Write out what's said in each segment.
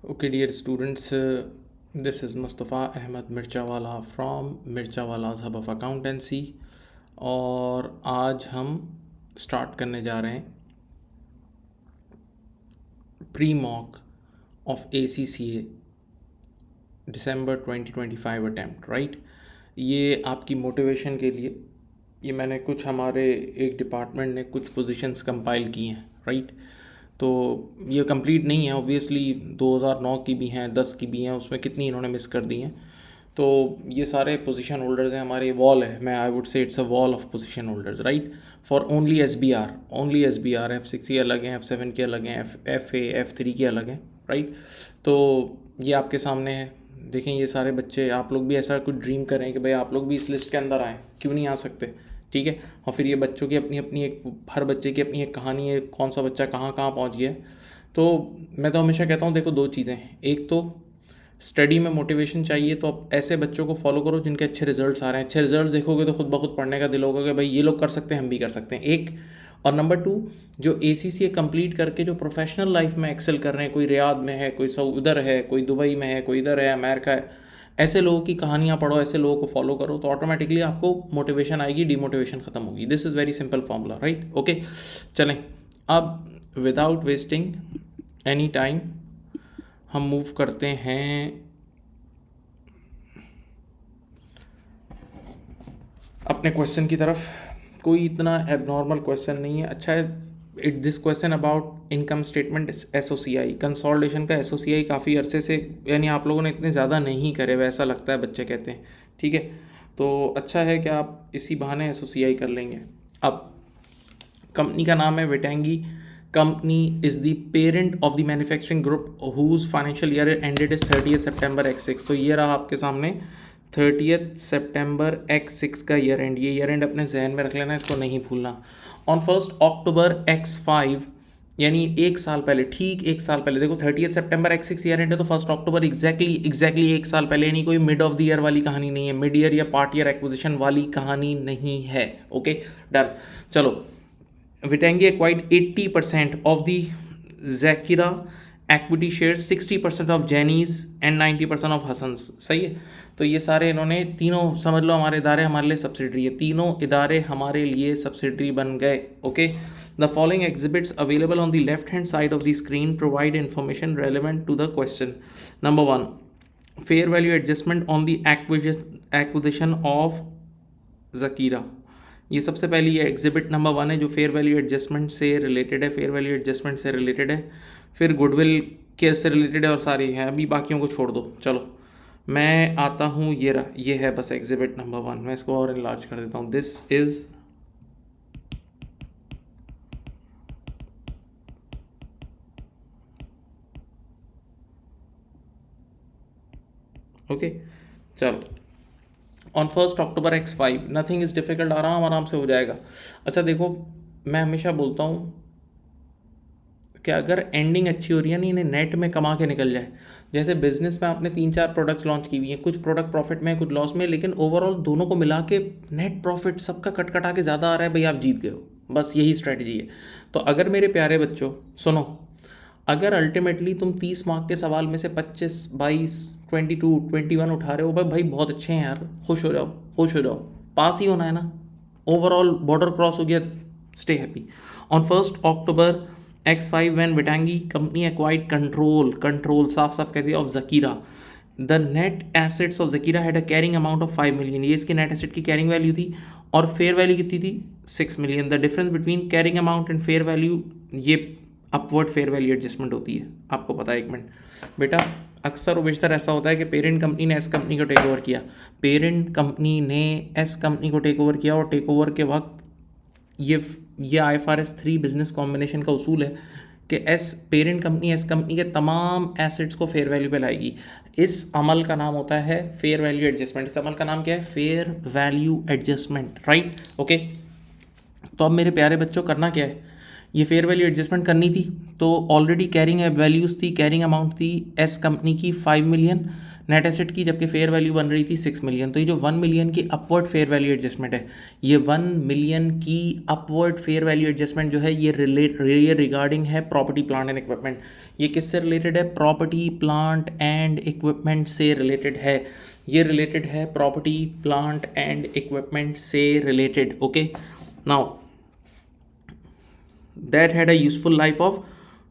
Okay, dear students, this is Mustafa Ahmed Mirchawala from Mirchawala's Hub of Accountancy और आज हम start करने जा रहे हैं pre mock of ACCA December 2025 attempt, right. ये आपकी मोटिवेशन के लिए, ये मैंने कुछ हमारे एक डिपार्टमेंट ने कुछ पोजीशंस कंपाइल की हैं, राइट। तो ये कंप्लीट नहीं है, ऑब्वियसली 2009 की भी हैं, 10 की भी हैं, उसमें कितनी इन्होंने मिस कर दी हैं। तो ये सारे पोजीशन होल्डर्स हैं, हमारे वॉल है, मैं I would say it's a wall of position holders, right, for only SBR F6 के अलग हैं, F7 के अलग हैं, FA F3 के अलग हैं, राइट। तो ये आपके सामने है, देखें ये सारे बच्चे, आप लोग भी ऐसा कुछ ड्रीम करें कि भाई आप लोग भी इस लिस्ट के अंदर आएँ, क्यों नहीं आ सकते, ठीक है। और फिर ये बच्चों की अपनी अपनी एक, हर बच्चे की अपनी एक कहानी है, कौन सा बच्चा कहाँ कहाँ पहुँच गया है। तो मैं तो हमेशा कहता हूँ, देखो दो चीज़ें हैं, एक तो स्टडी में मोटिवेशन चाहिए, तो आप ऐसे बच्चों को फॉलो करो जिनके अच्छे रिजल्ट्स आ रहे हैं। अच्छे रिजल्ट्स देखोगे तो खुद ब खुद पढ़ने का दिल होगा कि भाई ये लोग कर सकते हैं, हम भी कर सकते हैं, एक। और नंबर 2, जो ACCA कंप्लीट करके जो प्रोफेशनल लाइफ में एक्सेल कर रहे हैं, कोई रियाद में है, कोई उधर है, कोई दुबई में है, कोई इधर है, अमेरिका है, ऐसे लोगों की कहानियाँ पढ़ो, ऐसे लोगों को फॉलो करो, तो ऑटोमेटिकली आपको मोटिवेशन आएगी, डिमोटिवेशन खत्म होगी। This is very simple formula, right. Okay, चलें अब विदाउट वेस्टिंग एनी टाइम हम मूव करते हैं अपने क्वेश्चन की तरफ। कोई इतना एबनॉर्मल क्वेश्चन नहीं है, अच्छा है। This question about income statement SOCI, consolidation का SOCI काफ़ी अरसे से, यानी आप लोगों ने इतने ज़्यादा नहीं करे वैसा लगता है, बच्चे कहते हैं, ठीक है। तो अच्छा है कि आप इसी बहाने SOCI कर लेंगे। अब कंपनी का नाम है Waitangi company, is the parent of the manufacturing group whose financial year ended is 30 September X6। तो ये रहा आपके सामने 30 सितंबर X6 का ईयर एंड, ये ईयर एंड अपने जहन में रख लेना, इसको नहीं भूलना। ऑन 1 अक्टूबर X5, यानी एक साल पहले, ठीक एक साल पहले, देखो 30 सितंबर X6 ईयर एंड है, तो 1 अक्टूबर एग्जैक्टली एक साल पहले, यानी कोई मिड ऑफ द ईयर वाली कहानी नहीं है, मिड ईयर या पार्ट ईयर एक्विजिशन वाली कहानी नहीं है। Okay done. चलो, Waitangi acquired 80% of the Zakira equity shares, 60% of Jenny's and 90% of Hassan's। सही है। तो ये सारे इन्होंने तीनों, समझ लो हमारे इदारे हमारे लिए सब्सिडरी है, तीनों इदारे हमारे लिए सब्सिडरी बन गए। Okay, the following exhibits available on the left hand side of the screen provide information relevant to the question. Number 1, fair value adjustment on the acquisition of Jakira. ये सबसे पहली ये एग्जिबिट नंबर 1 है जो fair value adjustment से related है, fair value adjustment से related है। फिर गुडविल के से रिलेटेड है और सारी हैं, अभी बाकियों को छोड़ दो। चलो मैं आता हूँ, ये है बस एग्जिबिट नंबर 1। मैं इसको और इनलार्ज कर देता हूँ। This is okay. चलो, on 1 October X5, nothing is difficult, आराम से हो जाएगा। अच्छा देखो, मैं हमेशा बोलता हूँ कि अगर एंडिंग अच्छी हो रही है ना, इन्हें नेट में कमा के निकल जाए। जैसे बिजनेस में आपने 3-4 प्रोडक्ट्स लॉन्च की हुई हैं, कुछ प्रोडक्ट प्रॉफिट में है, कुछ लॉस में, लेकिन ओवरऑल दोनों को मिला के नेट प्रॉफिट सबका कट के ज़्यादा आ रहा है, भाई आप जीत गए हो। बस यही स्ट्रेटजी है। तो अगर मेरे प्यारे बच्चों सुनो, अगर अल्टीमेटली तुम 30 मार्क के सवाल में से 25, 22, 22, 21 उठा रहे हो, भाई बहुत अच्छे हैं यार, खुश हो जाओ, पास ही होना है ना, ओवरऑल बॉर्डर क्रॉस हो गया, stay happy. On 1 October X5 when Waitangi company acquired control साफ कह दिया of Zakira, the net assets of Zakira had a carrying amount of 5 million। ये इसकी net asset की carrying value थी, और fair value कितनी थी 6 million। the difference between carrying amount and fair value, ये अपवर्ड फेयर वैल्यू एडजस्टमेंट होती है, आपको पता है। एक मिनट बेटा, अक्सर बेशतर ऐसा होता है कि पेरेंट कंपनी ने एस कंपनी को टेक ओवर किया, और टेक ओवर के वक्त ये IFRS 3 बिजनेस कॉम्बिनेशन का उसूल है कि पेरेंट कंपनी एस कंपनी के तमाम एसेट्स को फेयर वैल्यू पे लाएगी। इस अमल का नाम होता है फेयर वैल्यू एडजस्टमेंट। इस अमल का नाम क्या है? Fair value adjustment, right. Okay, तो अब मेरे प्यारे बच्चों करना क्या है, ये फेयर वैल्यू एडजस्टमेंट करनी थी, तो ऑलरेडी कैरिंग वैल्यूज़ थी, कैरिंग अमाउंट थी एस कंपनी की 5 मिलियन। नेट एसेट की, जबकि फेयर वैल्यू बन रही थी 6 मिलियन। तो ये जो 1 मिलियन की अपवर्ड फेयर वैल्यू एडजस्टमेंट है, ये 1 मिलियन की अपवर्ड फेयर वैल्यू एडजस्टमेंट जो है ये रिगार्डिंग है प्रॉपर्टी प्लांट एंड इक्विपमेंट। ये किससे रिलेटेड है? प्रॉपर्टी प्लांट एंड इक्विपमेंट से रिलेटेड है। ये रिलेटेड है प्रॉपर्टी प्लांट एंड इक्विपमेंट से related. Okay, now that had a useful life of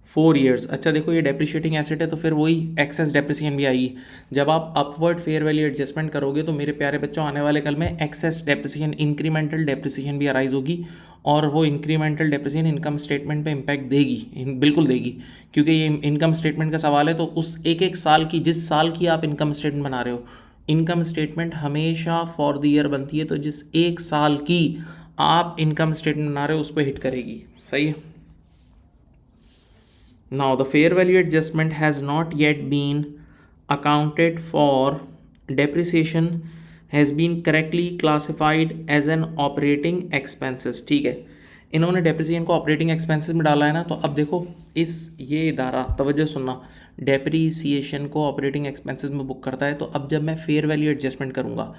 4 years। अच्छा देखो, ये डेप्रिशिएटिंग एसेट है तो फिर वही एक्सेस डेप्रिसिएशन भी आएगी। जब आप अपवर्ड फेयर वैल्यू एडजस्टमेंट करोगे तो मेरे प्यारे बच्चों आने वाले कल में एक्सेस डेप्रिसिएशन, इंक्रीमेंटल डेप्रिसिएशन भी अराइज होगी, और वो इंक्रीमेंटल डेप्रिसिएशन इनकम स्टेटमेंट पे इम्पैक्ट देगी, बिल्कुल देगी, क्योंकि ये इनकम स्टेटमेंट का सवाल है। तो उस एक साल की, जिस साल की आप इनकम स्टेटमेंट बना रहे हो, इनकम स्टेटमेंट हमेशा फॉर द ईयर बनती है, तो जिस एक साल की आप इनकम स्टेटमेंट बना रहे हो उस पर हिट करेगी। सही है। Now the fair value adjustment has not yet been accounted for. Depreciation has been correctly classified as an operating expenses। ठीक है, इन्होंने डेप्रिसिएशन को ऑपरेटिंग एक्सपेंसेस में डाला है ना। तो अब देखो, इस ये इदारा, तवज्जो सुनना, डेप्रिसिएशन को ऑपरेटिंग एक्सपेंसेस में बुक करता है। तो अब जब मैं फेयर वैल्यू एडजस्टमेंट करूँगा,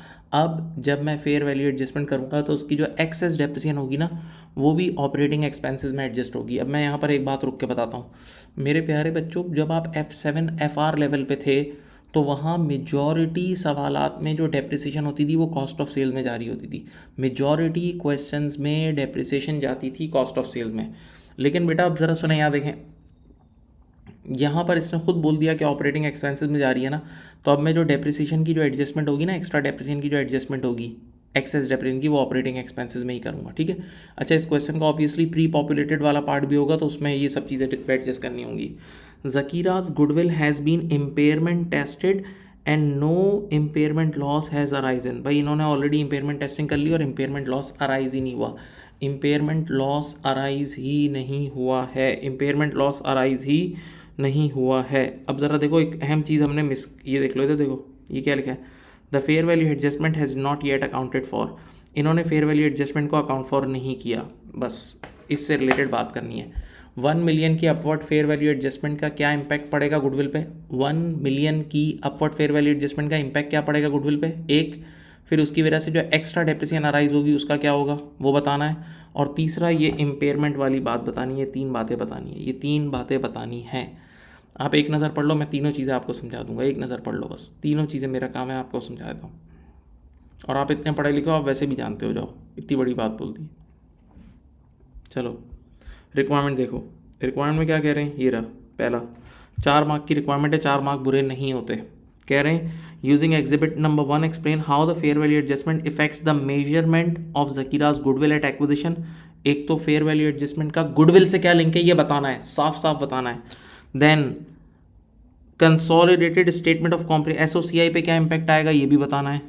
तो उसकी जो एक्सेस डेप्रिसिएशन होगी ना, वो भी ऑपरेटिंग एक्सपेंसेस में एडजस्ट होगी। अब मैं यहाँ पर एक बात रुक के बताता हूँ मेरे प्यारे बच्चों, जब आप F7 FR लेवल पे थे तो वहाँ मेजॉरिटी सवालात में जो डेप्रिसिएशन होती थी वो कॉस्ट ऑफ सेल में जारी होती थी। मेजॉरिटी क्वेश्चंस में डेप्रिसिएशन जाती थी कॉस्ट ऑफ सेल में। लेकिन बेटा अब ज़रा सुने, यहाँ देखें, यहाँ पर इसने खुद बोल दिया कि ऑपरेटिंग एक्सपेंसेस में जा रही है ना। तो अब मैं जो डेप्रिसिएशन की जो एडजस्टमेंट होगी ना, एक्स्ट्रा डेप्रिसिएशन की जो एडजस्टमेंट होगी एक्सेस डेप्रिसिएशन की, वो ऑपरेटिंग एक्सपेंसेस में ही करूँगा। ठीक है। अच्छा, इस क्वेश्चन का ऑब्वियसली प्री पॉपुलेटेड वाला पार्ट भी होगा, तो उसमें ये सब चीज़ें एडजस्ट करनी होंगी। Zakira's goodwill has been impairment tested and no impairment loss has arisen। भाई इन्होंने ऑलरेडी इम्पेयरमेंट टेस्टिंग कर ली और इम्पेयरमेंट लॉस अराइज ही नहीं हुआ। इम्पेयरमेंट लॉस अराइज ही नहीं हुआ है। इम्पेयरमेंट लॉस अराइज ही नहीं हुआ है। अब ज़रा देखो, एक अहम चीज़ हमने मिस, ये देख लो इधर, देखो ये क्या लिखा है, the fair value adjustment has not yet accounted for. इन्होंने फेयर वैल्यू एडजस्टमेंट को अकाउंट फॉर नहीं किया। बस इससे रिलेटेड बात करनी है। 1 मिलियन की अपवर्ड फेयर वैल्यू एडजस्टमेंट का क्या इम्पैक्ट पड़ेगा गुडविल पे? 1 मिलियन की अपवर्ड फेयर वैल्यू एडजस्टमेंट का इम्पैक्ट क्या पड़ेगा गुडविल पे? एक, फिर उसकी वजह से जो एक्स्ट्रा डेप्रिसिएशन अराइज होगी उसका क्या होगा वो बताना है, और तीसरा ये इम्पेयरमेंट वाली बात बतानी है। 3 बातें बतानी है, ये 3 बातें बतानी है। आप एक नज़र पढ़ लो, मैं तीनों चीज़ें आपको समझा दूंगा। एक नज़र पढ़ लो बस, तीनों चीज़ें मेरा काम है आपको समझा देता हूँ। और आप इतने पढ़े लिखे हो, आप वैसे भी जानते हो, जाओ, इतनी बड़ी बात बोल दी। चलो रिक्वायरमेंट देखो, रिक्वायरमेंट में क्या कह रहे हैं, ये रहा पहला, 4 मार्क की रिक्वायरमेंट है। 4 मार्क बुरे नहीं होते। कह रहे हैं using exhibit number 1 explain how the fair value adjustment effects the measurement of Jakira's goodwill at acquisition. एक तो फेयर वैल्यू एडजस्टमेंट का गुडविल से क्या लिंक है ये बताना है, साफ साफ बताना है। Then consolidated statement of comprehensive, SOCI पे क्या इम्पैक्ट आएगा ये भी बताना है।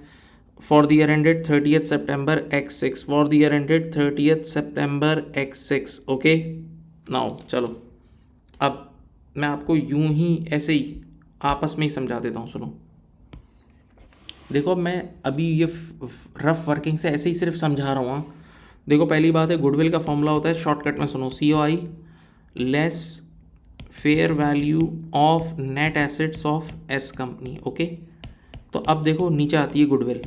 For the year ended 30th September X6, for the year ended 30th September X6। Okay, now चलो, अब मैं आपको यूं ही ऐसे ही आपस में ही समझा देता हूँ। सुनो, देखो मैं अभी ये रफ वर्किंग से ऐसे ही सिर्फ समझा रहा हूँ। देखो पहली बात है, गुडविल का फॉर्मूला होता है शॉर्टकट में, सुनो, COI less fair value of net assets of S company. Okay, तो अब देखो नीचे आती है गुडविल।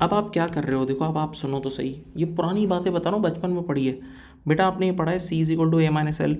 अब आप क्या कर रहे हो, देखो अब आप सुनो तो सही, ये पुरानी बातें बता रहा हूँ, बचपन में पढ़ी है बेटा आपने, ये पढ़ा है C = A - L।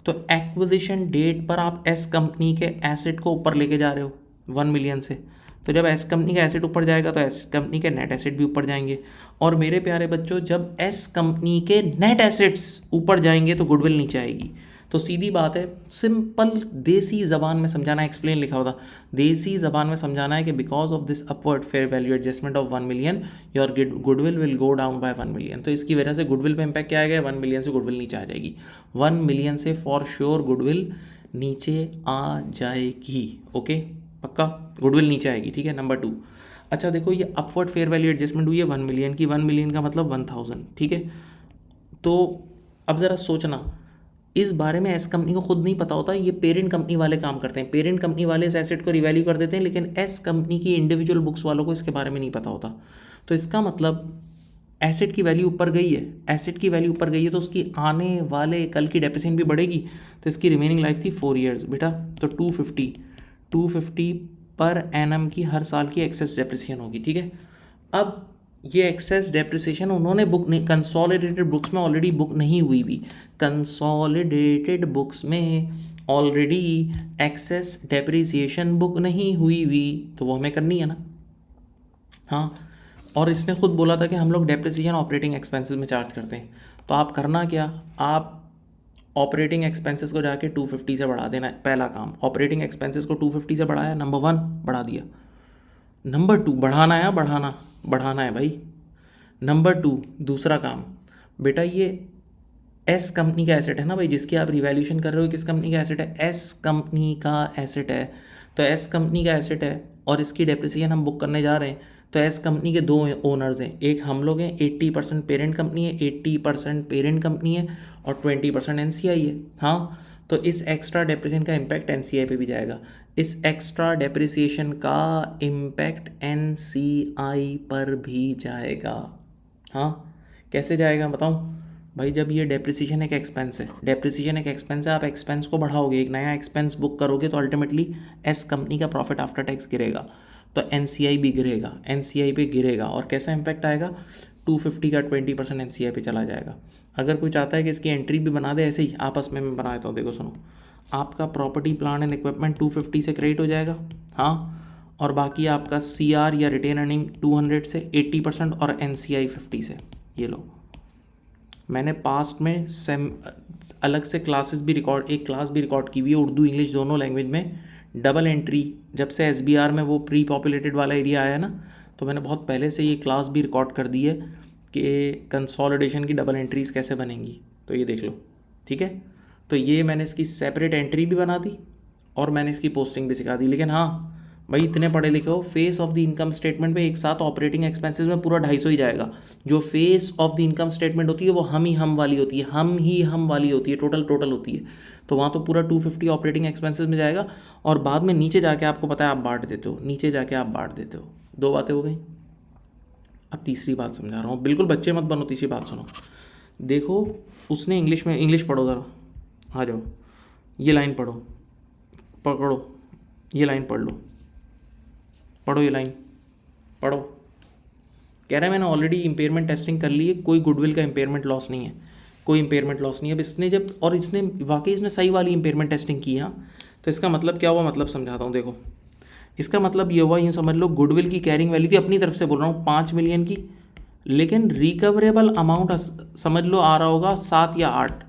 तो एक्विजिशन डेट पर आप एस कंपनी के एसेट को ऊपर लेके जा रहे हो 1 मिलियन से। तो जब एस कंपनी का एसेट ऊपर जाएगा तो एस कंपनी के नेट एसेट भी ऊपर जाएंगे। और मेरे प्यारे बच्चों, जब एस कंपनी के नेट एसेट्स ऊपर जाएंगे तो गुडविल नीचे आएगी। तो सीधी बात है, सिंपल देसी ज़बान में समझाना, एक्सप्लेन लिखा होता, देसी ज़बान में समझाना है कि because of this upward fair value adjustment of 1 million your goodwill will go down by 1 million. तो इसकी वजह से गुडविल पे इम्पैक्ट क्या आएगा, 1 मिलियन से गुडविल नीचे आ जाएगी। 1 मिलियन से फॉर श्योर गुडविल नीचे आ जाएगी। ओके, पक्का गुडविल नीचे आएगी। ठीक है, नंबर 2। अच्छा देखो, ये अपवर्ड फेयर वैल्यू एडजस्टमेंट हुई है 1 मिलियन की। 1 मिलियन का मतलब 1000। ठीक है, तो अब ज़रा सोचना, इस बारे में एस कंपनी को खुद नहीं पता होता, ये पेरेंट कंपनी वाले काम करते हैं। पेरेंट कंपनी वाले इस एसेट को रिवैल्यू कर देते हैं, लेकिन एस कंपनी की इंडिविजुअल बुक्स वालों को इसके बारे में नहीं पता होता। तो इसका मतलब एसेट की वैल्यू ऊपर गई है, एसेट की वैल्यू ऊपर गई है तो उसकी आने वाले कल की डेप्रिसिएशन भी बढ़ेगी। तो इसकी रिमेनिंग लाइफ थी 4 years बेटा। तो 250 पर एनम की हर साल की एक्सेस डेप्रिसिएशन होगी, ठीक है। अब ये एक्सेस डेप्रिसिएशन उन्होंने बुक नहीं, कंसोलिडेटेड बुक्स में ऑलरेडी बुक नहीं हुई हुई, कंसोलिडेटेड बुक्स में ऑलरेडी एक्सेस डेप्रिसिएशन बुक नहीं हुई हुई, तो वो हमें करनी है ना। हाँ, और इसने खुद बोला था कि हम लोग डेप्रिसिएशन ऑपरेटिंग एक्सपेंसेस में चार्ज करते हैं, तो आप करना क्या, आप ऑपरेटिंग एक्सपेंसेस को जाके 250 से बढ़ा देना है। पहला काम, ऑपरेटिंग एक्सपेंसेस को 250 से बढ़ाया, नंबर 1 बढ़ा दिया। नंबर 2 बढ़ाना है, बढ़ाना है भाई। नंबर 2 दूसरा काम, बेटा ये एस कंपनी का एसेट है ना भाई, जिसकी आप रिवैल्यूएशन कर रहे हो, किस कंपनी का एसेट है, एस कंपनी का एसेट है। तो एस कंपनी का एसेट है और इसकी डेप्रिसिएशन हम बुक करने जा रहे हैं, तो एस कंपनी के 2 ओनर्स हैं, एक हम लोग हैं, 80% पेरेंट कंपनी है, 80% पेरेंट कंपनी है और 20% एनसीआई है। हाँ, तो इस एक्स्ट्रा डेप्रिसिएशन का इम्पैक्ट एनसीआई पे भी जाएगा, इस एक्स्ट्रा डेप्रिसिएशन का इम्पैक्ट एनसीआई पर भी जाएगा। हाँ, कैसे जाएगा बताऊँ भाई, जब ये डेप्रिसिएशन एक एक्सपेंस है, डेप्रिसिएशन एक एक्सपेंस है, आप एक्सपेंस को बढ़ाओगे, एक नया एक्सपेंस बुक करोगे, तो अल्टीमेटली एस कंपनी का प्रॉफिट आफ्टर टैक्स गिरेगा, तो एनसीआई भी गिरेगा, एनसीआई पे गिरेगा। और कैसा इम्पैक्ट आएगा, 250 का 20% एनसीआई पे चला जाएगा। अगर कोई चाहता है कि इसकी एंट्री भी बना दे ऐसे ही, आपस में मैं बना देता हूँ, देखो सुनो, आपका प्रॉपर्टी प्लांट एंड इक्विपमेंट 250 से क्रेडिट हो जाएगा, हाँ, और बाकी आपका सीआर या रिटेन अर्निंग 200 से 80% और एनसीआई 50 से। ये लो, मैंने पास्ट में अलग से क्लासेस भी रिकॉर्ड, एक क्लास भी रिकॉर्ड की हुई है, उर्दू इंग्लिश दोनों लैंग्वेज में, डबल एंट्री। जब से एसबीआर में वो प्री पॉपुलेटेड वाला एरिया आया ना, तो मैंने बहुत पहले से ये क्लास भी रिकॉर्ड कर दी है कि कंसोलिडेशन की डबल एंट्रीज़ कैसे बनेंगी, तो ये देख लो, ठीक है। तो ये मैंने इसकी सेपरेट एंट्री भी बना दी और मैंने इसकी पोस्टिंग भी सिखा दी। लेकिन हाँ भाई, इतने पढ़े लिखे हो, face of the income statement पे एक साथ ऑपरेटिंग एक्सपेंसेस में पूरा 250 ही जाएगा। जो face of the income statement होती है वो हम वाली होती है, हम वाली होती है, टोटल होती है, तो वहाँ तो पूरा 250 ऑपरेटिंग एक्सपेंसेस में जाएगा। और बाद में नीचे जाके आपको पता है आप बांट देते हो, नीचे जाके आप बांट देते हो। 2 बातें हो गई। अब तीसरी बात समझा रहा हूँ, बिल्कुल बच्चे मत बनो, तीसरी बात सुनो। देखो, उसने इंग्लिश पढ़ो ज़रा, आ जाओ, ये लाइन पढ़ो, ये लाइन पढ़ लो, पढ़ो, ये लाइन पढ़ो। कह रहा है मैंने ऑलरेडी इम्पेयरमेंट टेस्टिंग कर ली है, कोई गुडविल का इम्पेयरमेंट लॉस नहीं है, कोई इम्पेयरमेंट लॉस नहीं है। अब इसने जब, और इसने वाकई इसने सही वाली इम्पेयरमेंट टेस्टिंग की है, तो इसका मतलब क्या हुआ, मतलब समझाता हूँ। देखो, इसका मतलब ये हुआ, यूँ समझ लो, गुडविल की कैरिंग वैल्यू थी, अपनी तरफ से बोल रहा हूँ, 5 मिलियन की, लेकिन रिकवरेबल अमाउंट समझ लो आ रहा होगा 7 या 8।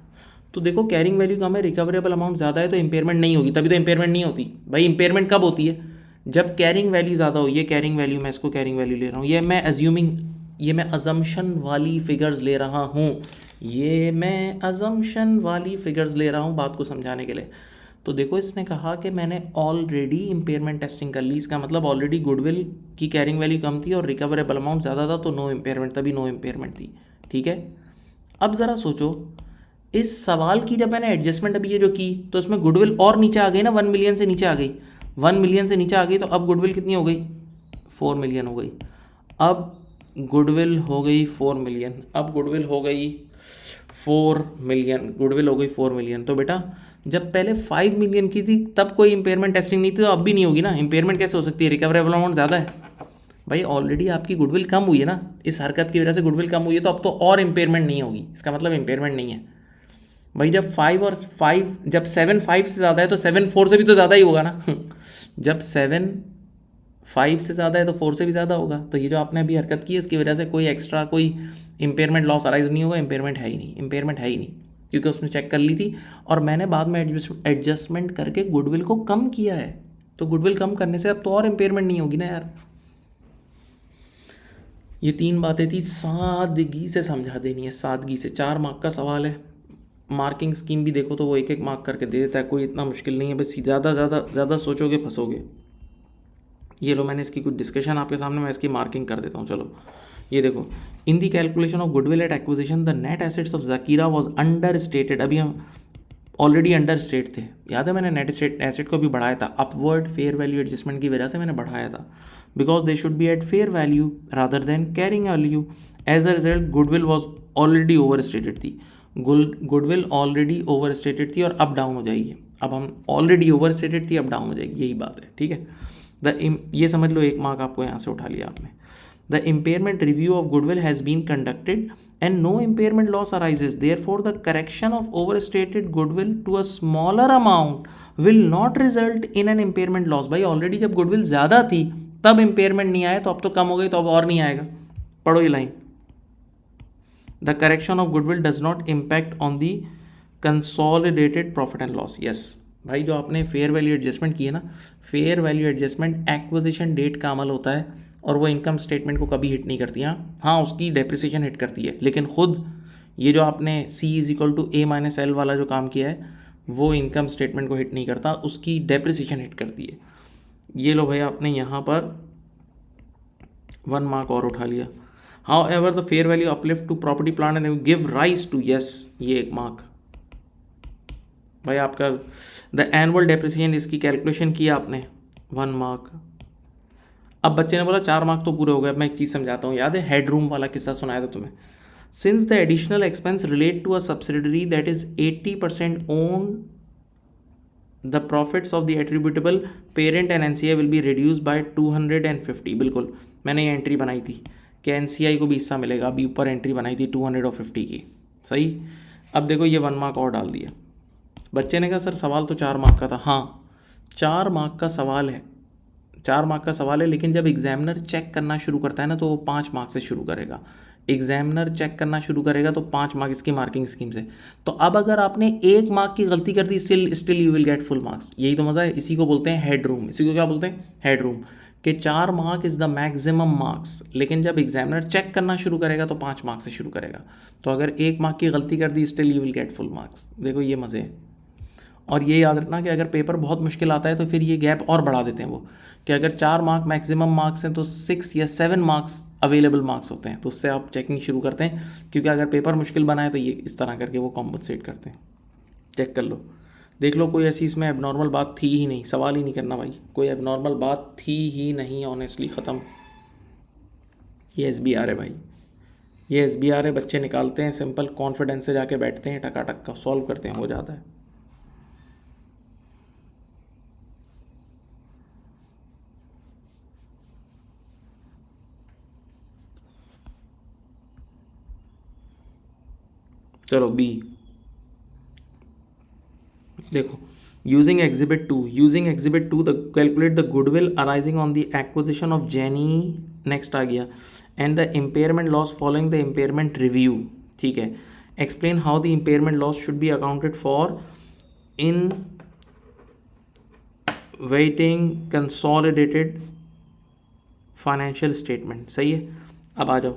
तो देखो, कैरिंग वैल्यू कम है, रिकवरेबल अमाउंट ज़्यादा है, तो इम्पेयरमेंट नहीं होगी, तभी तो इम्पेयरमेंट नहीं होती भाई। इम्पेयरमेंट कब होती है, जब कैरिंग वैल्यू ज़्यादा हो। ये कैरिंग वैल्यू, मैं इसको कैरिंग वैल्यू ले रहा हूँ, ये मैं अजम्पशन वाली फिगर्स ले रहा हूँ, बात को समझाने के लिए। तो देखो, इसने कहा कि मैंने ऑलरेडी इम्पेयरमेंट टेस्टिंग कर ली, इसका मतलब ऑलरेडी गुडविल की कैरिंग वैल्यू कम थी और रिकवरेबल अमाउंट ज़्यादा था, तो नो इम्पेयरमेंट, तभी नो इम्पेयरमेंट थी, ठीक है। अब ज़रा सोचो, इस सवाल की जब मैंने एडजस्टमेंट अभी ये जो की, तो इसमें गुडविल और नीचे आ गई ना, 1 मिलियन से नीचे आ गई, 1 मिलियन से नीचे आ गई, तो अब गुडविल कितनी हो गई, 4 मिलियन हो गई। अब गुडविल हो गई 4 मिलियन, तो बेटा जब पहले 5 मिलियन की थी तब कोई इम्पेयरमेंट टेस्टिंग नहीं थी, तो अब भी नहीं होगी ना। इम्पेयरमेंट कैसे हो सकती है, रिकवरेबल अमाउंट ज़्यादा है भाई, ऑलरेडी आपकी गुडविल कम हुई है ना, इस हरकत की वजह से गुडविल कम हुई है, तो अब तो और इम्पेयरमेंट नहीं होगी, इसका मतलब इम्पेयरमेंट नहीं है भाई। जब 7 5 से ज़्यादा है तो 7 4 से भी तो ज़्यादा ही होगा ना जब 7 5 से ज़्यादा है तो 4 से भी ज़्यादा होगा। तो ये जो आपने अभी हरकत की है, इसकी वजह से कोई एक्स्ट्रा कोई इम्पेयरमेंट लॉस अराइज नहीं होगा, इम्पेयरमेंट है ही नहीं, क्योंकि उसने चेक कर ली थी और मैंने बाद में एडजस्टमेंट करके गुडविल को कम किया है। तो गुडविल कम करने से अब तो और इम्पेयरमेंट नहीं होगी ना यार। ये 3 बातें थी, सादगी से समझा देनी है, सादगी से। 4 मार्क का सवाल है, मार्किंग स्कीम भी देखो तो वो 1 मार्क करके दे देता है, कोई इतना मुश्किल नहीं है, बस ज़्यादा सोचोगे फंसोगे। ये लो, मैंने इसकी कुछ डिस्कशन आपके सामने, मैं इसकी मार्किंग कर देता हूँ। चलो, ये देखो, in the calculation of goodwill at acquisition the net assets of Jakira was understated. अभी हम ऑलरेडी अंडर स्टेट थे, याद है, मैंने नेट एसेट को भी बढ़ाया था, अपवर्ड फेयर वैल्यू एडजस्टमेंट की वजह से मैंने बढ़ाया था, because they should be at fair value rather than carrying value. As a result goodwill was already over stated थी, गुडविल ऑलरेडी ओवर स्टेटेड थी और अब डाउन हो जाएगी। अब हम ऑलरेडी ओवर स्टेटेड थी, अब डाउन हो जाएगी, यही बात है, ठीक है। ये समझ लो 1 मार्क आपको यहाँ से उठा लिया आपने। The impairment review of goodwill has been conducted and no impairment loss arises, therefore the correction of overstated goodwill to a smaller amount will not result in an impairment loss। भाई already जब goodwill ज़्यादा थी तब impairment नहीं आया, तो अब तो कम हो गई, तो अब और नहीं आएगा। पढ़ो ये line, the correction of goodwill does not impact on the consolidated profit and loss. Yes भाई, जो आपने फेयर वैल्यू एडजस्टमेंट की है ना, fair value adjustment acquisition date का अमल होता है और वो इनकम स्टेटमेंट को कभी हिट नहीं करती। हाँ, उसकी डेप्रिसिएशन हिट करती है, लेकिन खुद ये जो आपने C=A-L वाला जो काम किया है वो इनकम स्टेटमेंट को हिट नहीं करता, उसकी डेप्रिसिएशन हिट करती है। ये लो भाई, आपने यहाँ पर 1 मार्क और उठा लिया। However the fair value uplift to property plant and give rise to, yes ये 1 मार्क भाई आपका। द एनुअल डेप्रिसिएशन, इसकी कैलकुलेशन किया आपने, 1 मार्क। अब बच्चे ने बोला 4 मार्क तो पूरे हो गए। अब मैं एक चीज़ समझाता हूँ, याद है हेडरूम वाला किस्सा सुनाया था तुम्हें। Since the additional expense relate to a subsidiary that is 80% own the profits of the attributable parent and NCI will be reduce by 250। बिल्कुल, मैंने ये एंट्री बनाई थी कि NCI को भी हिस्सा मिलेगा, अभी ऊपर एंट्री बनाई थी 250 की, सही। अब देखो ये 1 मार्क और डाल दिया। बच्चे ने कहा सर सवाल तो 4 मार्क का था। हाँ, 4 मार्क का सवाल है, 4 मार्क का सवाल है, लेकिन जब एग्जामिनर चेक करना शुरू करता है ना तो वो 5 मार्क से शुरू करेगा। एग्जामिनर चेक करना शुरू करेगा तो 5 मार्क इसकी मार्किंग स्कीम से। तो अब अगर आपने 1 मार्क की गलती कर दी, still you will get full marks. यही तो मज़ा है, इसी को बोलते हैं हेड रूम। इसी को क्या बोलते हैं? Head room. कि 4 mark is the maximum marks, लेकिन जब एग्जामिनर चेक करना शुरू करेगा तो 5 मार्क से शुरू करेगा। तो अगर 1 मार्क की गलती कर दी, still you will get full marks. देखो ये मज़े है। और ये याद रखना कि अगर पेपर बहुत मुश्किल आता है तो फिर ये गैप और बढ़ा देते हैं वो, कि अगर 4 मार्क मैक्सिमम मार्क्स हैं तो 6 या 7 मार्क्स अवेलेबल मार्क्स होते हैं, तो उससे आप चेकिंग शुरू करते हैं। क्योंकि अगर पेपर मुश्किल बना है तो ये इस तरह करके वो कॉम्पनसेट करते हैं। चेक कर लो, देख लो, कोई ऐसी इसमें एबनॉर्मल बात थी ही नहीं। सवाल ही नहीं करना भाई, कोई एबनॉर्मल बात थी ही नहीं, ऑनेस्टली ख़त्म। ये SBR है भाई, ये SBR है। बच्चे निकालते हैं सिंपल, कॉन्फिडेंस से जाके बैठते हैं, टकाटक का सॉल्व करते हैं, हो जाता है। चलो B देखो, using exhibit 2 the calculate the goodwill arising on the acquisition of Jenny, next आ गया, and the impairment loss following the impairment review. ठीक है, explain how the impairment loss should be accounted for in Waitangi consolidated financial statement. सही है, अब आ जाओ।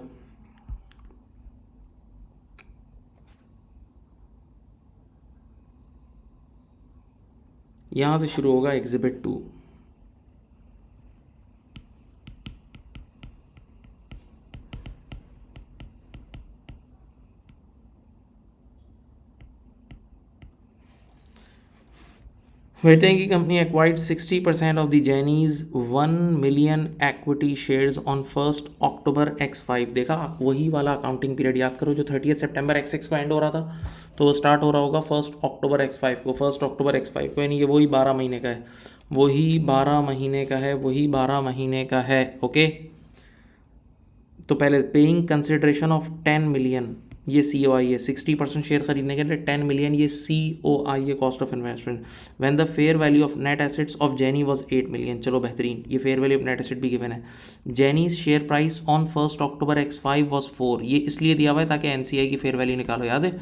यहाँ से शुरू होगा exhibit 2। Waitangi company acquired 60% of the Jenny's 1 million equity shares on 1st October X5। देखा, वही वाला अकाउंटिंग पीरियड याद करो जो 30 सितंबर X6 को एंड हो रहा था, तो वो स्टार्ट हो रहा होगा 1 अक्टूबर X5 को। 1 अक्टूबर X5 को, यानी ये वही 12 महीने का है, वही 12 महीने का है, वही 12 महीने का है। ओके, तो पहले पेइंग कंसिडरेशन ऑफ 10 मिलियन, ये COI है। 60% शेयर खरीदने के लिए 10 मिलियन, ये COI है, cost of investment. When the fair value of net assets of Jenny was 8 million. चलो बेहतरीन, ये fair value of net asset भी गिवन है। Jenny's share price on 1 October X5 was 4। ये इसलिए दिया हुआ है ताकि NCI की फेयर वैल्यू निकालो। याद है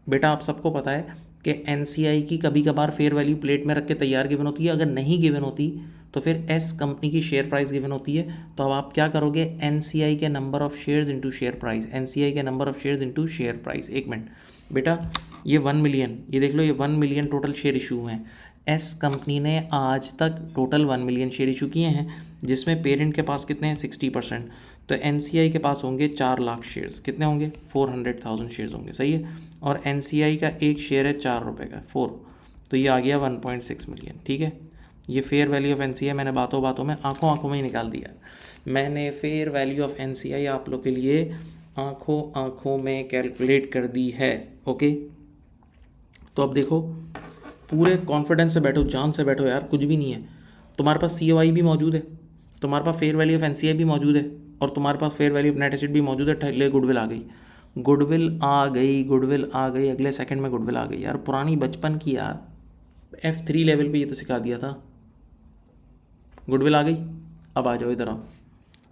बेटा, आप सबको पता है कि NCI की कभी कभार फेयर वैल्यू प्लेट में रख के तैयार गिवन होती है, अगर नहीं गिवन होती तो फिर S कंपनी की शेयर प्राइस गिवन होती है। तो अब आप क्या करोगे, NCI के number of shares into share price, NCI के number of shares into share price. 1 minute बेटा, ये 1 मिलियन, ये देख लो, ये 1 मिलियन टोटल शेयर इशू हैं। S कंपनी ने आज तक टोटल 1 मिलियन शेयर इशू किए हैं, जिसमें पेरेंट के पास कितने हैं, 60%। तो NCI के पास होंगे 4 लाख शेयर्स। कितने होंगे, 400,000 शेयर्स होंगे। सही है, और NCI का एक शेयर है 4 रुपये का, 4, तो ये आ गया 1.6 मिलियन। ठीक है, ये फेयर वैल्यू ऑफ NCI मैंने बातों बातों में आंखों में ही निकाल दिया। मैंने फेयर वैल्यू ऑफ NCI आप लोग के लिए आंखों में कैलकुलेट कर दी है। ओके, तो अब देखो, पूरे कॉन्फिडेंस से बैठो, जान से बैठो यार, कुछ भी नहीं है। तुम्हारे पास COI भी मौजूद है, तुम्हारे पास फेयर वैल्यू ऑफ NCI भी मौजूद है, और तुम्हारे पास fair value of net asset भी मौजूद है, ठहले गुडविल आ गई, गुडविल आ गई, गुडविल आ गई, अगले सेकंड में गुडविल आ गई। यार पुरानी बचपन की यार, F3 लेवल पे ये तो सिखा दिया था। गुडविल आ गई। अब आ जाओ इधर आओ।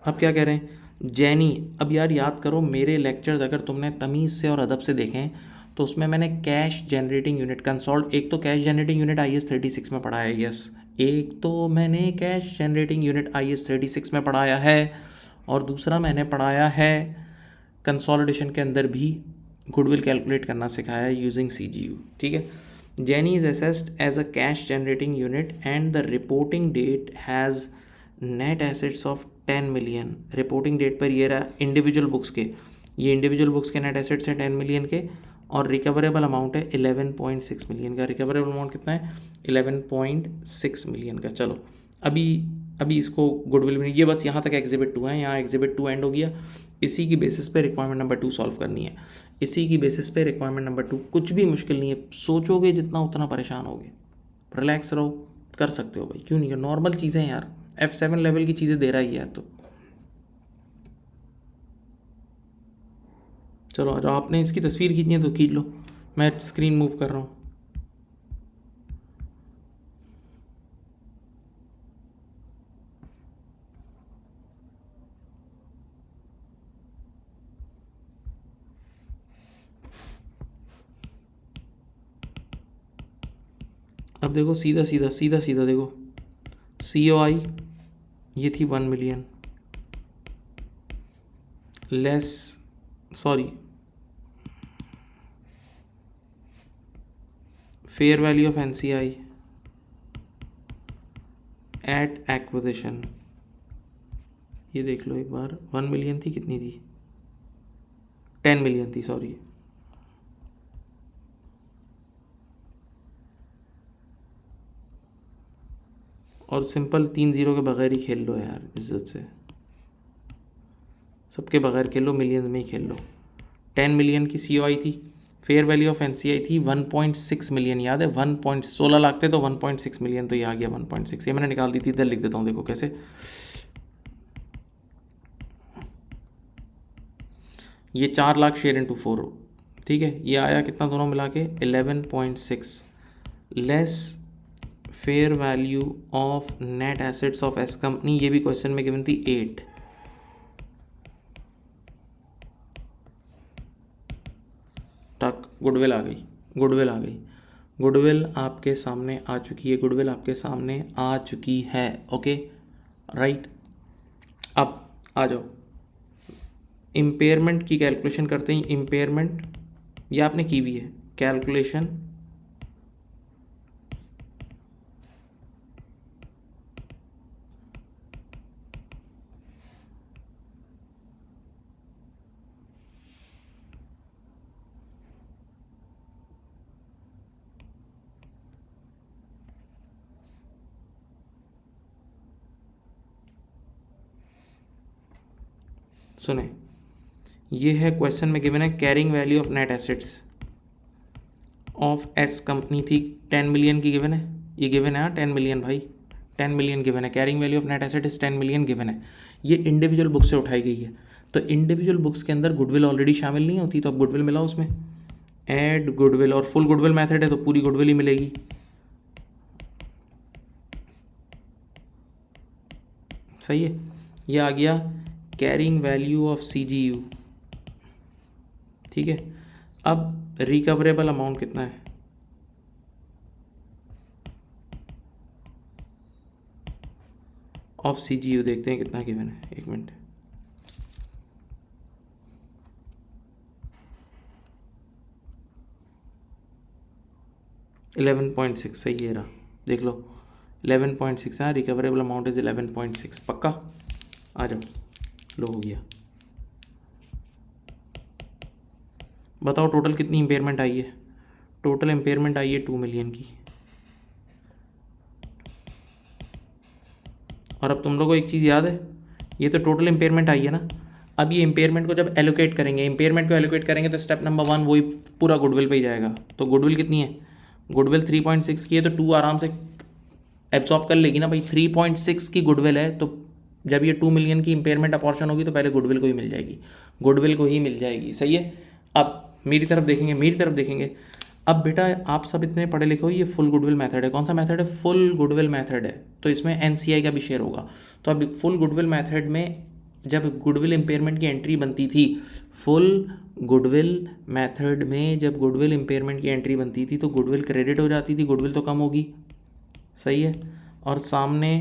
अब क्या कह रहे हैं, जैनी। अब यार याद करो मेरे लेक्चर्स अगर तुमने तमीज़ से और अदब से देखें तो उसमें मैंने कैश जनरेटिंग यूनिट कंसोल्ड, एक तो कैश जनरेटिंग यूनिट IAS 36 में पढ़ाया है, यस, एक तो मैंने कैश जनरेटिंग यूनिट IAS 36 में पढ़ाया है, और दूसरा मैंने पढ़ाया है कंसोलिडेशन के अंदर भी गुडविल कैलकुलेट करना सिखाया है यूजिंग CGU, ठीक है। Jenny is assessed as a cash generating unit and the reporting date has net assets of 10 million. Reporting date पर ये रहा इंडिविजुअल बुक्स के, ये इंडिविजुअल बुक्स के नेट एसेट्स हैं 10 मिलियन के, और रिकवरेबल अमाउंट है 11.6 मिलियन का। रिकवरेबल अमाउंट कितना है, 11.6 मिलियन का। चलो अभी इसको गुडविल में, ये बस यहाँ तक एग्जिबिट 2 है, यहाँ एग्जिबिट 2 एंड हो गया। इसी की बेसिस पे रिक्वायरमेंट नंबर 2 सॉल्व करनी है, इसी की बेसिस पे रिक्वायरमेंट नंबर 2। कुछ भी मुश्किल नहीं है, सोचोगे जितना उतना परेशान होगे, रिलैक्स रहो, कर सकते हो भाई, क्यों नहीं, नॉर्मल चीज़ें हैं यार, F7 लेवल की चीज़ें दे रहा ही है। तो चलो अगर आपने इसकी तस्वीर खींचनी है तो खींच लो, मैं स्क्रीन मूव कर रहा हूँ। अब देखो सीधा सीधा सीधा सीधा देखो, COI ये थी 1 million less, sorry, fair value of NCI at acquisition, ये देख लो एक बार, 1 मिलियन थी, कितनी थी, 10 मिलियन थी, सॉरी। और सिंपल 3 0 के बगैर ही खेल लो यार, इज्जत से सबके बगैर खेलो, मिलियंस में ही खेल लो। 10 मिलियन की COI थी, फेयर वैल्यू ऑफ NCI थी 1.6 मिलियन, याद है 1.16 लाख थे तो 1.6 मिलियन, तो ये आ गया 1.6। ये मैंने निकाल दी थी, इधर लिख देता हूँ, देखो कैसे, ये 4 लाख शेयर इंटू 4, ठीक है, ये आया कितना दोनों मिला के 11.6 less fair value of net assets of S company, ये भी क्वेश्चन में गिवन थी 8, तक गुडविल आ गई, गुडविल आ गई, गुडविल आपके सामने आ चुकी है, गुडविल आपके सामने आ चुकी है, ओके राइट। अब आ जाओ, इम्पेयरमेंट की कैलकुलेशन करते हैं। इम्पेयरमेंट ये आपने की हुई है, कैलकुलेशन सुने, ये है क्वेश्चन में गिवन है, carrying value of net assets of S company थी 10 मिलियन की गिवन है, ये गिवन है 10 मिलियन भाई, 10 मिलियन गिवन है, carrying value of net asset is 10 million given है। ये इंडिविजुअल बुक से उठाई गई है, तो इंडिविजुअल बुक्स के अंदर गुडविल ऑलरेडी शामिल नहीं होती, तो अब गुडविल मिला उसमें, ऐड गुडविल, और फुल गुडविल मेथड है तो पूरी गुडविल ही मिलेगी। सही है, ये आ गया कैरिंग वैल्यू ऑफ CGU, ठीक है। अब रिकवरेबल अमाउंट कितना है, ऑफ CGU देखते हैं कितना गिवन है, एक मिनट, $11.6, सही है रहा, देख लो 11.6 है, रिकवरेबल अमाउंट इज 11.6, पक्का। आ जाओ, लो हो गया, बताओ टोटल कितनी इम्पेयरमेंट आई है, टोटल इम्पेयरमेंट आई है 2 मिलियन की। और अब तुम लोगों को एक चीज़ याद है, ये तो टोटल इम्पेयरमेंट आई है ना, अब ये इम्पेयरमेंट को जब एलोकेट करेंगे, इम्पेयरमेंट को एलोकेट करेंगे तो स्टेप नंबर 1 वही पूरा गुडविल पे ही जाएगा, तो गुडविल कितनी है, गुडविल 3.6 की है, तो 2 आराम से एब्जॉर्ब कर लेगी ना भाई। 3.6 की गुडविल है, तो जब ये 2 मिलियन की इंपेयरमेंट अपॉर्चन होगी तो पहले गुडविल को ही मिल जाएगी, गुडविल को ही मिल जाएगी। सही है। अब मेरी तरफ देखेंगे, मेरी तरफ देखेंगे। अब बेटा आप सब इतने पढ़े लिखे हो, ये फुल गुडविल मेथड है। कौन सा मेथड है? फुल गुडविल मेथड है। तो इसमें एनसीआई का भी शेयर होगा। तो अब फुल गुडविल मेथड में जब गुडविल इम्पेयरमेंट की एंट्री बनती थी, फुल गुडविल मेथड में जब गुडविल इम्पेयरमेंट की एंट्री बनती थी तो गुडविल क्रेडिट हो जाती थी, गुडविल तो कम होगी। सही है। और सामने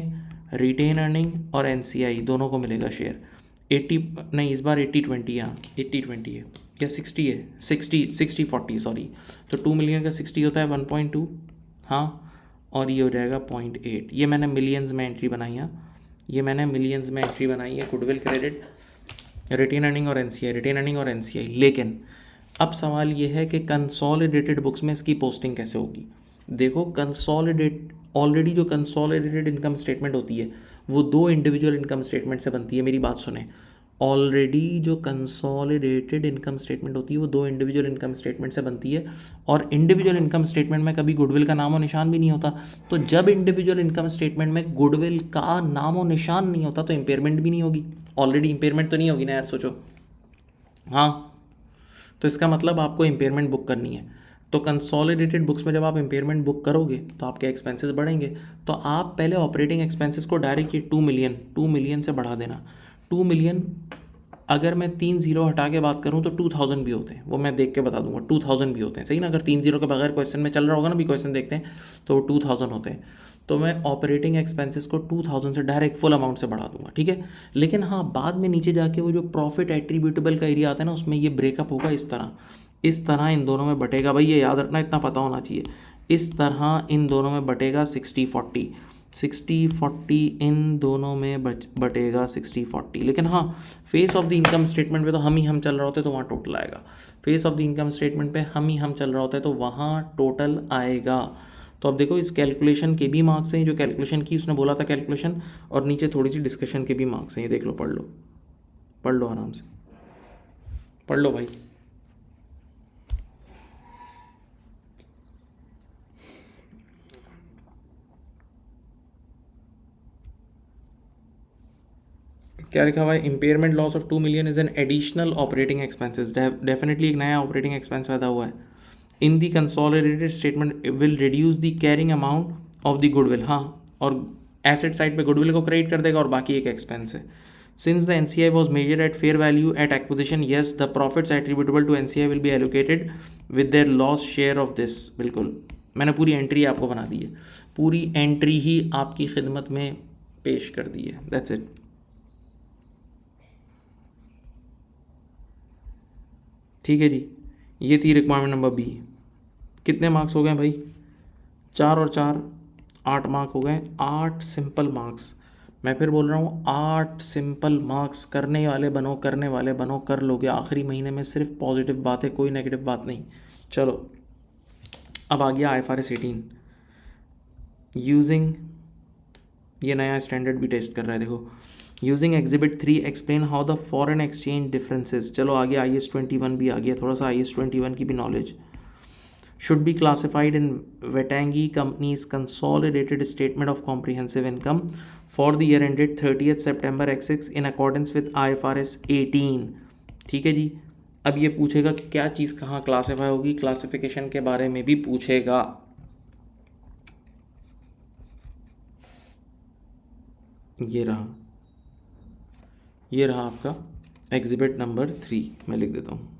रिटेन अर्निंग और एनसीआई दोनों को मिलेगा शेयर। 80 नहीं, इस बार 80-20, हाँ 80-20 है या 60 है, 60-40 सॉरी। तो 2 मिलियन का 60 होता है 1.2, हाँ, और ये हो जाएगा 0.8। ये मैंने मिलियंस में एंट्री बनाई है, ये मैंने मिलियंस में एंट्री बनाई है। गुडविल क्रेडिट, रिटेन अर्निंग और एनसीआई, रिटेन अर्निंग और एनसीआई। लेकिन अब सवाल ये है कि कंसोलिडेटेड बुक्स में इसकी पोस्टिंग कैसे होगी। देखो कंसोलिडेट, ऑलरेडी जो कंसोलिडेटेड इनकम स्टेटमेंट होती है वो दो इंडिविजुअल इनकम स्टेटमेंट से बनती है। मेरी बात सुने, ऑलरेडी जो कंसोलिडेटेड इनकम स्टेटमेंट होती है वो दो इंडिविजुअल इनकम स्टेटमेंट से बनती है, और इंडिविजुअल इनकम स्टेटमेंट में कभी गुडविल का नामो निशान भी नहीं होता। तो जब इंडिविजुअल इनकम स्टेटमेंट में गुडविल का नामो निशान नहीं होता तो इम्पेयरमेंट भी नहीं होगी। ऑलरेडी इम्पेयरमेंट तो नहीं होगी ना यार, सोचो। हाँ, तो इसका मतलब आपको इम्पेयरमेंट बुक करनी है। तो कंसोलिडेटेड बुक्स में जब आप इम्पेयरमेंट बुक करोगे तो आपके एक्सपेंसेस बढ़ेंगे। तो आप पहले ऑपरेटिंग एक्सपेंसेस को डायरेक्ट ये 2 मिलियन से बढ़ा देना। 2 मिलियन, अगर मैं 3 जीरो हटा के बात करूँ तो 2000 भी होते हैं, वो मैं देख के बता दूंगा। 2000 भी होते हैं, सही ना। अगर 3 जीरो के बगैर क्वेश्चन में चल रहा होगा ना, भी क्वेश्चन देखते हैं तो 2000 होते हैं। तो मैं ऑपरेटिंग एक्सपेंसेस को 2000 से डायरेक्ट फुल अमाउंट से बढ़ा दूंगा, ठीक है। लेकिन हाँ, बाद में नीचे जाके वो जो प्रॉफिट एट्रीब्यूटेबल का एरिया आता है ना, उसमें ये ब्रेकअप होगा इस तरह, इस तरह इन दोनों में बटेगा। भाई ये याद रखना, इतना पता होना चाहिए। इस तरह इन दोनों में बटेगा 60-40, 60-40 इन दोनों में बटेगा 60-40। लेकिन हाँ, face of the income statement पे तो हम चल रहे होते तो वहाँ टोटल आएगा। Face of the income statement पे हम चल रहा होता है तो वहाँ टोटल आएगा। तो अब देखो, इस कैलकुलेशन के भी मार्क्स हैं, जो कैलकुलेशन की उसने बोला था कैलकुलेशन, और नीचे थोड़ी सी डिस्कशन के भी मार्क्स हैं। ये देख लो, पढ़ लो, पढ़ लो आराम से, पढ़ लो भाई। क्या लिखा हुआ है? Impairment loss of 2 million is an additional operating expenses. Definitely एक नया ऑपरेटिंग एक्सपेंस पैदा हुआ है। In the consolidated statement will reduce the carrying amount of the goodwill. हाँ, और एसेट साइड पे गुडविल को क्रेडिट कर देगा और बाकी एक एक्सपेंस है। Since the NCI was measured at fair value at acquisition, yes the profits attributable to NCI will be allocated with there loss share of this. बिल्कुल, मैंने पूरी एंट्री आपको बना दी है, पूरी एंट्री ही आपकी खिदमत में पेश कर दी है। That's it. ठीक है जी, ये थी रिक्वायरमेंट नंबर बी। कितने मार्क्स हो गए भाई? 4 और 4 8 मार्क हो गए। 8 सिंपल मार्क्स, मैं फिर बोल रहा हूँ 8 सिंपल मार्क्स। करने वाले बनो, करने वाले बनो, कर लोगे। आखिरी महीने में सिर्फ पॉजिटिव बात है, कोई नेगेटिव बात नहीं। चलो, अब आ गया IFRS 18 यूजिंग, ये नया स्टैंडर्ड भी टेस्ट कर रहा है। देखो, using exhibit 3 explain how the foreign exchange differences. चलो आगे IAS 21 भी आ गया, थोड़ा सा IAS 21 की भी knowledge. Should be classified in Waitangi Company's consolidated statement of comprehensive income for the year ended 30th September X6 in accordance with IFRS 18। ठीक है जी। अब ये पूछेगा कि क्या चीज़ कहाँ क्लासीफाई होगी, क्लासिफिकेशन के बारे में भी पूछेगा। ये रहा आपका एग्जिबिट नंबर 3, मैं लिख देता हूँ।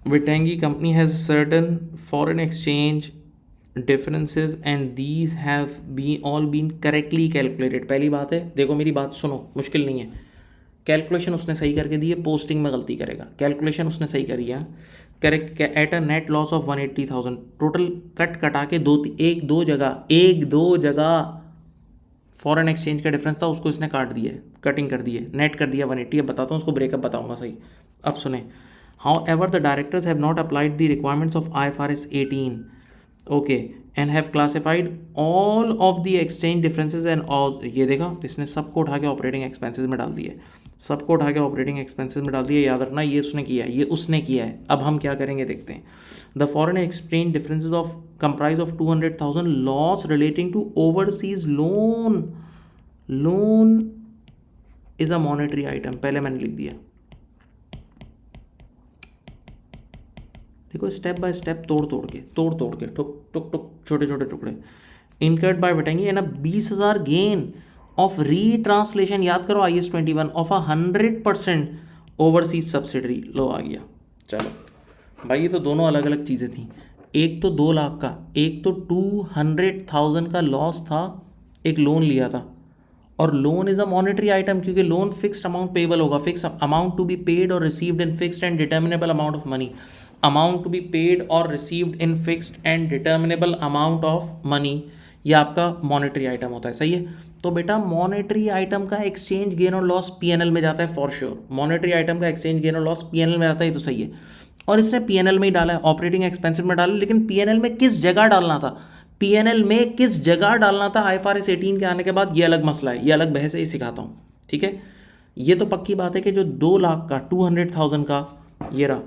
Waitangi company has certain foreign exchange differences and these have all been correctly calculated। पहली बात है, देखो मेरी बात सुनो, मुश्किल नहीं है। कैलकुलेशन उसने सही करके दी है, पोस्टिंग में गलती करेगा। कैलकुलेशन उसने सही करी है, correct. At a net loss of 180,000 total cut कटा के एक दो जगह फॉरेन एक्सचेंज का डिफरेंस था, उसको इसने काट दिया है, कटिंग कर दी है, नेट कर दिया 180। अब बताता हूँ उसको, ब्रेकअप बताऊँगा सही। अब सुने, However, the directors have not applied the requirements of IFRS 18, okay, and have classified all of the exchange differences and all. ये देखा, इसने सबको उठा के ऑपरेटिंग एक्सपेंसेस में डाल दिया, सबको उठा के ऑपरेटिंग एक्सपेंसेस में डाल दिया। याद रखना, ये उसने किया है, ये उसने किया है। अब हम क्या करेंगे देखते हैं। The foreign exchange differences of comprise of 200,000 loss relating to overseas loan. Loan is a monetary item, पहले मैंने लिख दिया। देखो स्टेप बाय स्टेप, तोड़ तोड़ के टुक टुक टुक छोटे छोटे टुकड़े। Incurred by Waitangi and 20,000 gain of retranslation, याद करो IAS 21 ऑफ 100% ओवरसीज सब्सिडरी। लो आ गया। चलो भाई, ये तो दोनों अलग अलग चीज़ें थी। एक तो 2 लाख का, एक तो 200,000 का लॉस था, एक लोन लिया था। और loan is a monetary item, क्योंकि लोन फिक्स्ड अमाउंट पेबल होगा, fix amount to be paid और received in fixed and determinable amount of money. Amount to be paid और received in fixed and determinable amount of money, ये आपका monetary item होता है। सही है। तो बेटा मॉनेटरी आइटम का एक्सचेंज गेन और लॉस पीएनएल में जाता है फॉर श्योर। मॉनेटरी आइटम का एक्सचेंज गेन और लॉस पीएनएल में जाता है, तो सही है। और इसने पीएनएल में ही डाला है, ऑपरेटिंग एक्सपेंसेस में डाला, लेकिन पीएनएल में किस जगह डालना था, पीएनएल में किस जगह डालना था IFRS 18 के आने के बाद, ये अलग मसला है, ये अलग बहस है, ये सिखाता हूँ। ठीक है। ये तो पक्की बात है कि जो 2 लाख का 200,000 का, ये रहा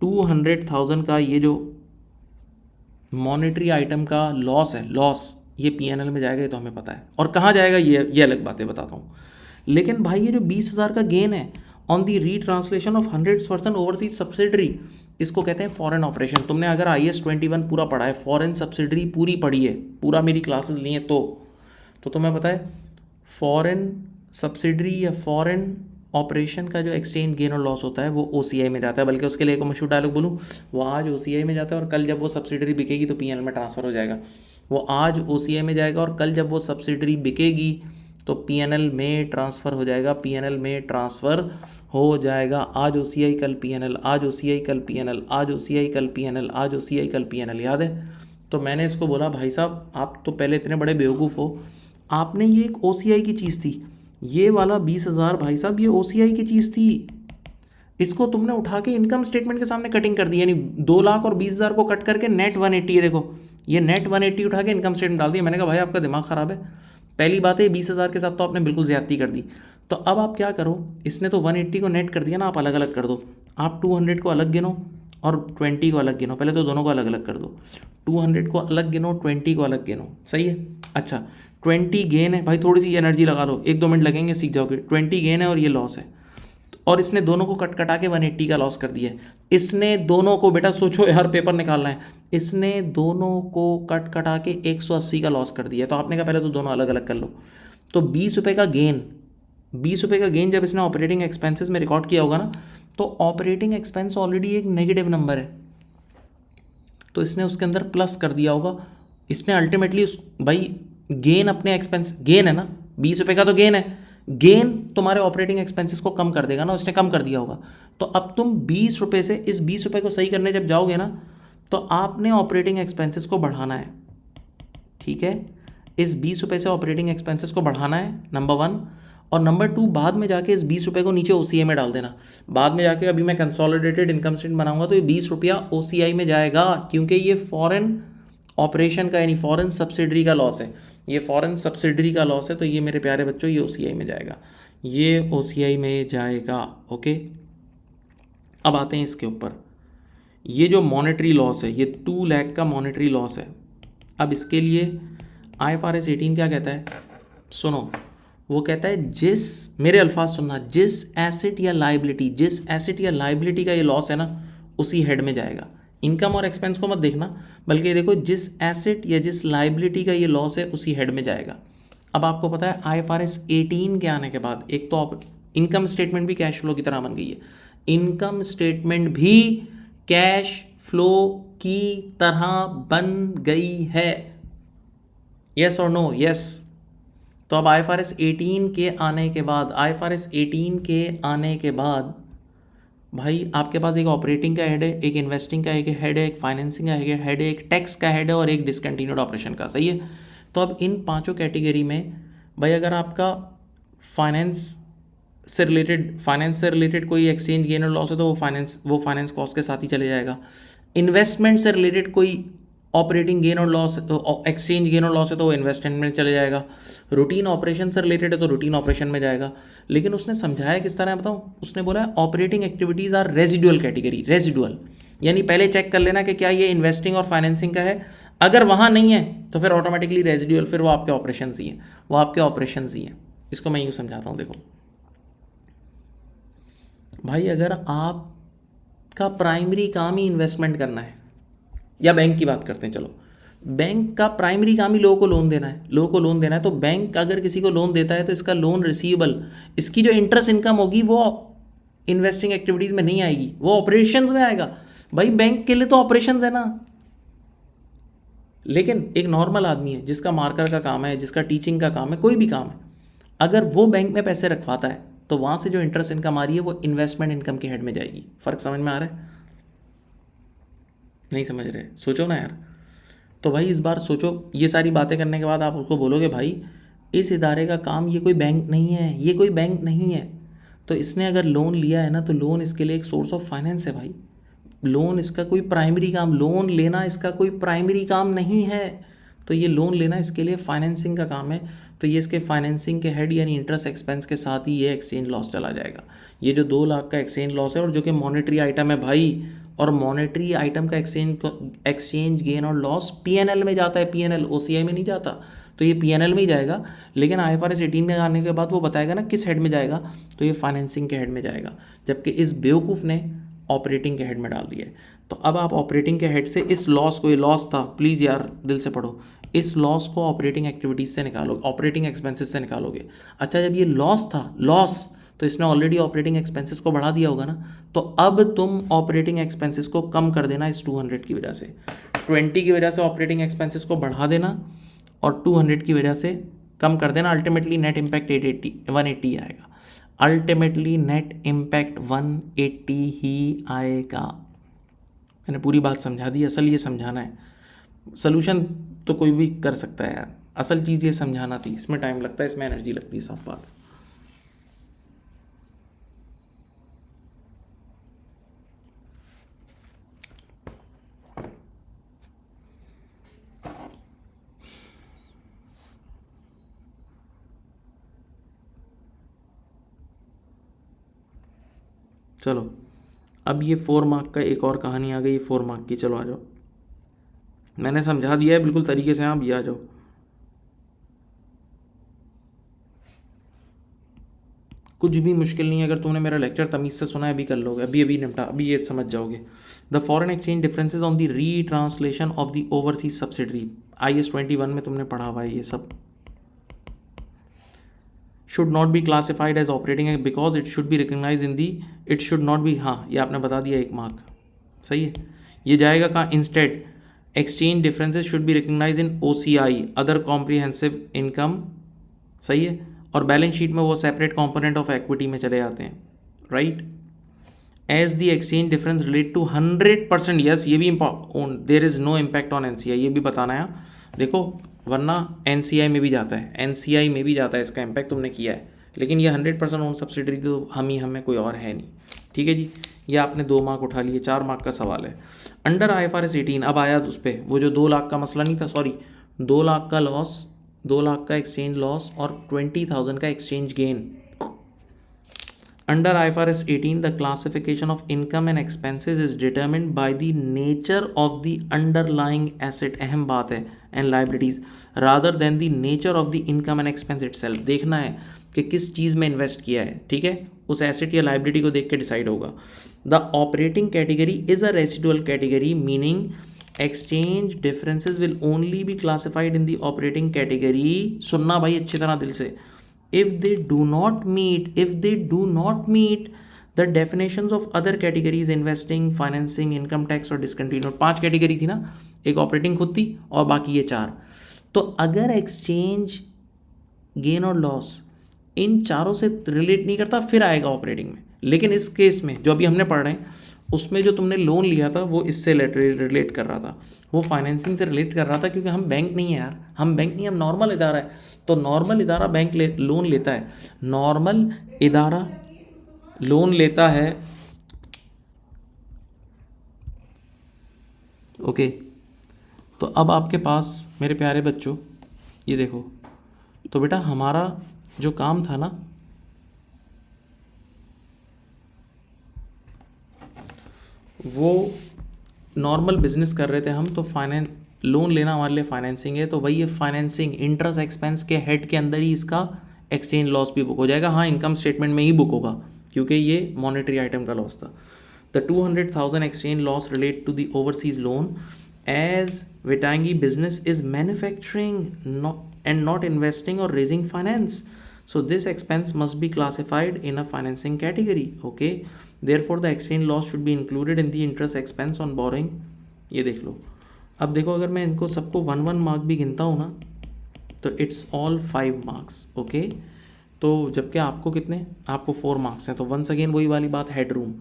200,000 का, ये जो मॉनेटरी आइटम का लॉस है, लॉस ये पीएनएल में जाएगा, ये तो हमें पता है। और कहाँ जाएगा ये अलग बातें बताता हूँ। लेकिन भाई ये जो 20,000 का गेन है on the retranslation of 100% overseas subsidiary, इसको कहते हैं फॉरेन ऑपरेशन। तुमने अगर IAS 21 पूरा पढ़ा है, फॉरेन सब्सिडरी पूरी पढ़ी है, पूरा मेरी क्लासेस ली हैं, तो तुम्हें पता है फॉरेन सब्सिडरी या फॉरेन ऑपरेशन का जो एक्सचेंज गेन और लॉस होता है वो OCI में जाता है। बल्कि उसके लिए एक मशहूर डायलॉग बोलूँ, वो आज OCI में जाता है और कल जब वो सब्सिडरी बिकेगी तो PNL में ट्रांसफ़र हो जाएगा। वो आज OCI में जाएगा और कल जब वो सब्सिडरी बिकेगी तो PNL में ट्रांसफ़र हो जाएगा, PNL में ट्रांसफ़र हो जाएगा। आज OCI कल PNL, आज OCI कल PNL, आज OCI कल PNL, आज OCI कल PNL, याद है। तो मैंने इसको बोला भाई साहब आप तो पहले इतने बड़े बेवकूफ़ हो, आपने ये एक OCI की चीज़ थी, ये वाला 20,000 भाई साहब ये OCI की चीज़ थी, इसको तुमने उठा के इनकम स्टेटमेंट के सामने कटिंग कर दी। यानी 2 लाख और 20,000 को कट करके नेट 180 है, देखो ये नेट 180 उठा के इनकम स्टेटमेंट डाल दिया। मैंने कहा भाई आपका दिमाग ख़राब है। पहली बात है 20,000 के साथ तो आपने बिल्कुल ज़्यादती कर दी। तो अब आप क्या करो, इसने तो 180 को नेट कर दिया ना, आप अलग अलग कर दो। आप 200 को अलग गिनो और 20 को अलग गिनो, पहले तो दोनों को अलग अलग कर दो। 200 को अलग गिनो, 20 को अलग गिनो, सही है। अच्छा 20 गेन है भाई, थोड़ी सी एनर्जी लगा लो, 1-2 मिनट लगेंगे, सीख जाओगे। 20 गेन है और ये लॉस है, और इसने दोनों को कट कटा के 180 का लॉस कर दिया है। इसने दोनों को, बेटा सोचो यार पेपर निकालना है, इसने दोनों को कट कटा के 180 का लॉस कर दिया है। तो आपने कहा पहले तो दोनों अलग अलग कर लो। तो 20 रुपये का गेन, 20 रुपये का गेन जब इसने ऑपरेटिंग एक्सपेंसेस में रिकॉर्ड किया होगा ना, तो ऑपरेटिंग एक्सपेंस ऑलरेडी एक नेगेटिव नंबर है, तो इसने उसके अंदर प्लस कर दिया होगा। इसने अल्टीमेटली भाई गेन अपने एक्सपेंस, गेन है ना 20 रुपये का, तो गेन है, गेन तुम्हारे ऑपरेटिंग एक्सपेंसेस को कम कर देगा ना, उसने कम कर दिया होगा। तो अब तुम 20 रुपये से इस 20 रुपये को सही करने जब जाओगे ना, तो आपने ऑपरेटिंग एक्सपेंसेस को बढ़ाना है। ठीक है, इस 20 रुपये से ऑपरेटिंग एक्सपेंसेस को बढ़ाना है, नंबर 1। और नंबर 2, बाद में जाके इस 20 रुपये को नीचे OCI में डाल देना। बाद में जाके अभी मैं कंसोलिडेटेड इनकम स्टेटमेंट बनाऊंगा तो ये 20 रुपया OCI में जाएगा, क्योंकि ये फॉरेन ऑपरेशन का यानी फॉरेन सब्सिडरी का लॉस है। ये फॉरेन सब्सिडरी का लॉस है, तो ये मेरे प्यारे बच्चों ये OCI में जाएगा, ये OCI में जाएगा। ओके, अब आते हैं इसके ऊपर। ये जो मॉनेटरी लॉस है, ये 2 लाख का मॉनेटरी लॉस है। अब इसके लिए IFRS 18 क्या कहता है, सुनो। वो कहता है जिस, मेरे अल्फाज सुनना, जिस एसेट या लाइबिलिटी, जिस एसेट या लाइबिलिटी का ये लॉस है ना, उसी हेड में जाएगा। इनकम और एक्सपेंस को मत देखना, बल्कि देखो जिस एसेट या जिस लाइबिलिटी का ये लॉस है उसी हेड में जाएगा। अब आपको पता है IFRS 18 के आने के बाद एक तो इनकम स्टेटमेंट भी कैश फ्लो की तरह बन गई है। इनकम स्टेटमेंट भी कैश फ्लो की तरह बन गई है, यस और नो? यस। तो अब IFRS 18 के आने के बाद, IFRS 18 के आने के बाद भाई आपके पास एक ऑपरेटिंग का हेड है, एक इन्वेस्टिंग का एक हेड है, एक फाइनेंसिंग का हेड है, एक टैक्स का हेड है और एक डिसकंटिन्यूड ऑपरेशन का, सही है। तो अब इन 5 कैटेगरी में भाई अगर आपका फाइनेंस से रिलेटेड, फाइनेंस से रिलेटेड कोई एक्सचेंज गेन और लॉस है तो वो फाइनेंस कॉस्ट के साथ ही चले जाएगा। इन्वेस्टमेंट से रिलेटेड कोई ऑपरेटिंग गेन और लॉस, एक्सचेंज गेन और लॉस है तो वो इन्वेस्टमेंट में चले जाएगा। रूटीन ऑपरेशन से रिलेटेड है तो रूटीन ऑपरेशन में जाएगा। लेकिन उसने समझाया किस तरह बताऊँ, उसने बोला operating activities are residual category. Residual यानी पहले चेक कर लेना कि क्या ये इन्वेस्टिंग और फाइनेंसिंग का है, अगर वहाँ नहीं है तो फिर ऑटोमेटिकली रेजिडुअल, फिर वो आपके ऑपरेशन ही हैं, वो आपके ऑपरेशन ही हैं। इसको मैं यूँ समझाता हूँ, देखो भाई, अगर आपका प्राइमरी काम ही इन्वेस्टमेंट करना है, या बैंक की बात करते हैं, चलो बैंक का प्राइमरी काम ही लोगों को लोन देना है, लोगों को लोन देना है, तो बैंक अगर किसी को लोन देता है तो इसका लोन रिसीवेबल, इसकी जो इंटरेस्ट इनकम होगी वो इन्वेस्टिंग एक्टिविटीज़ में नहीं आएगी, वो ऑपरेशंस में आएगा। भाई बैंक के लिए तो ऑपरेशंस है ना। लेकिन एक नॉर्मल आदमी है जिसका मार्कर का काम है, जिसका टीचिंग का काम है, कोई भी काम है, अगर वो बैंक में पैसे रखवाता है तो वहाँ से जो इंटरेस्ट इनकम आ रही है वो इन्वेस्टमेंट इनकम के हेड में जाएगी। फ़र्क समझ में आ रहा है? नहीं समझ रहे? सोचो ना यार। तो भाई इस बार सोचो, ये सारी बातें करने के बाद आप उसको बोलोगे भाई इस इदारे का काम, ये कोई बैंक नहीं है, ये कोई बैंक नहीं है, तो इसने अगर लोन लिया है ना तो लोन इसके लिए एक सोर्स ऑफ फाइनेंस है भाई। लोन इसका कोई प्राइमरी काम, लोन लेना इसका कोई प्राइमरी काम नहीं है, तो ये लोन लेना इसके लिए फाइनेंसिंग का काम है। तो ये इसके फाइनेंसिंग के हेड यानी इंटरेस्ट एक्सपेंस के साथ ही ये एक्सचेंज लॉस चला जाएगा। ये जो 2 लाख का एक्सचेंज लॉस है और जो कि मॉनेटरी आइटम है भाई, और मॉनेटरी आइटम का एक्सचेंज गेन और लॉस पीएनएल में जाता है, पीएनएल ओसीआई में नहीं जाता, तो ये पीएनएल में ही जाएगा। लेकिन आईएफआरएस 18 में आने के बाद वो बताएगा ना किस हेड में जाएगा, तो ये फाइनेंसिंग के हेड में जाएगा, जबकि इस बेवकूफ़ ने ऑपरेटिंग के हेड में डाल दिया है। तो अब आप ऑपरेटिंग के हेड से इस लॉस को, ये लॉस था, प्लीज़ यार दिल से पढ़ो, इस लॉस को ऑपरेटिंग एक्टिविटीज़ से निकालोगे, ऑपरेटिंग एक्सपेंसेस से निकालोगे। अच्छा जब ये लॉस था, लॉस, तो इसने ऑलरेडी ऑपरेटिंग एक्सपेंसेस को बढ़ा दिया होगा ना, तो अब तुम ऑपरेटिंग एक्सपेंसेस को कम कर देना इस 200 की वजह से, 20 की वजह से ऑपरेटिंग एक्सपेंसेस को बढ़ा देना और 200 की वजह से कम कर देना। अल्टीमेटली नेट इम्पैक्ट 180 आएगा। अल्टीमेटली नेट इम्पैक्ट 180 ही आएगा। मैंने पूरी बात समझा दी, असल ये समझाना है। सोल्यूशन तो कोई भी कर सकता है यार, असल चीज़ ये समझाना थी, इसमें टाइम लगता है, इसमें एनर्जी लगती है, साफ बात। चलो अब ये 4 मार्क का एक और कहानी आ गई, 4 मार्क की। चलो आ जाओ, मैंने समझा दिया है बिल्कुल तरीके से, आप ये आ जाओ। कुछ भी मुश्किल नहीं है, अगर तुमने मेरा लेक्चर तमीज़ से सुना है अभी कर लोगे, अभी अभी निपटा, अभी ये समझ जाओगे। The foreign exchange differences on the retranslation of the overseas subsidiary, IAS 21 में तुमने पढ़ा हुआ है ये सब। Should not be classified as operating because it should be recognise in the, it should not be, हाँ ये आपने बता दिया, 1 मार्क सही है। ये जाएगा कहाँ? Instead exchange differences should be recognise in OCI, other comprehensive income, सही है। और बैलेंस शीट में वो सेपरेट कंपोनेंट ऑफ इक्विटी में चले जाते हैं, right. As the exchange difference relate to 100%, yes ये भी there is no impact on NCI, ये भी बताना है। देखो वरना NCI में भी जाता है, NCI में भी जाता है, इसका इम्पैक्ट तुमने किया है, लेकिन ये 100% ओन सब्सिडरी तो हम ही, हमें कोई और है नहीं, ठीक है जी। ये आपने 2 मार्क उठा लिए, 4 मार्क का सवाल है। अंडर IFRS 18 अब आया उस पर, वो जो 2 लाख का मसला नहीं था, सॉरी 2 लाख का लॉस, 2 लाख का एक्सचेंज लॉस और 20,000 का exchange gain. Under IFRS 18 the classification of income and expenses is determined by the nature of the underlying asset, अहम बात है, and liabilities rather than the nature of the income and expense itself. देखना है कि किस चीज़ में invest किया है, ठीक है, उस एसेट या लाइबिलिटी को देख के डिसाइड होगा। The operating category is a residual category, meaning exchange differences will only be classified in the operating category. सुनना भाई अच्छी तरह दिल से, if they do not meet the definitions of other categories, investing, financing, income tax और discontinued, 5 category थी ना, एक ऑपरेटिंग खुद थी और बाकी ये 4। तो अगर एक्सचेंज गेन और लॉस इन चारों से रिलेट नहीं करता फिर आएगा ऑपरेटिंग में। लेकिन इस केस में जो अभी हमने पढ़ रहे हैं उसमें जो तुमने लोन लिया था वो इससे रिलेट कर रहा था, वो फाइनेंसिंग से रिलेट कर रहा था, क्योंकि हम बैंक नहीं है यार, हम बैंक नहीं, हम नॉर्मल इदारा है। तो नॉर्मल इदारा बैंक लोन लेता है, नॉर्मल इदारा लोन लेता है। ओके, तो अब आपके पास मेरे प्यारे बच्चों ये देखो, तो बेटा हमारा जो काम था ना, वो नॉर्मल बिजनेस कर रहे थे हम, तो फाइनेंस लोन लेना हमारे लिए फाइनेंसिंग है, तो भाई ये फाइनेंसिंग इंटरेस्ट एक्सपेंस के हेड के अंदर ही इसका एक्सचेंज लॉस भी बुक हो जाएगा। हाँ, इनकम स्टेटमेंट में ही बुक होगा, क्योंकि ये मॉनेटरी आइटम का लॉस था। The 200,000 exchange loss relate to the overseas loan, as Waitangi business is manufacturing and not investing or raising finance. So this expense must be classified in a financing category. Okay. Therefore, the exchange loss should be included in the interest expense on borrowing. ये देख लो। अब देखो, अगर मैं इनको सबको 1 mark भी गिनता हूँ ना, तो इट्स ऑल 5 मार्क्स। ओके, तो जबकि आपको कितने, आपको 4 मार्क्स हैं। तो वंस अगेन वही वाली बात, हेड रूम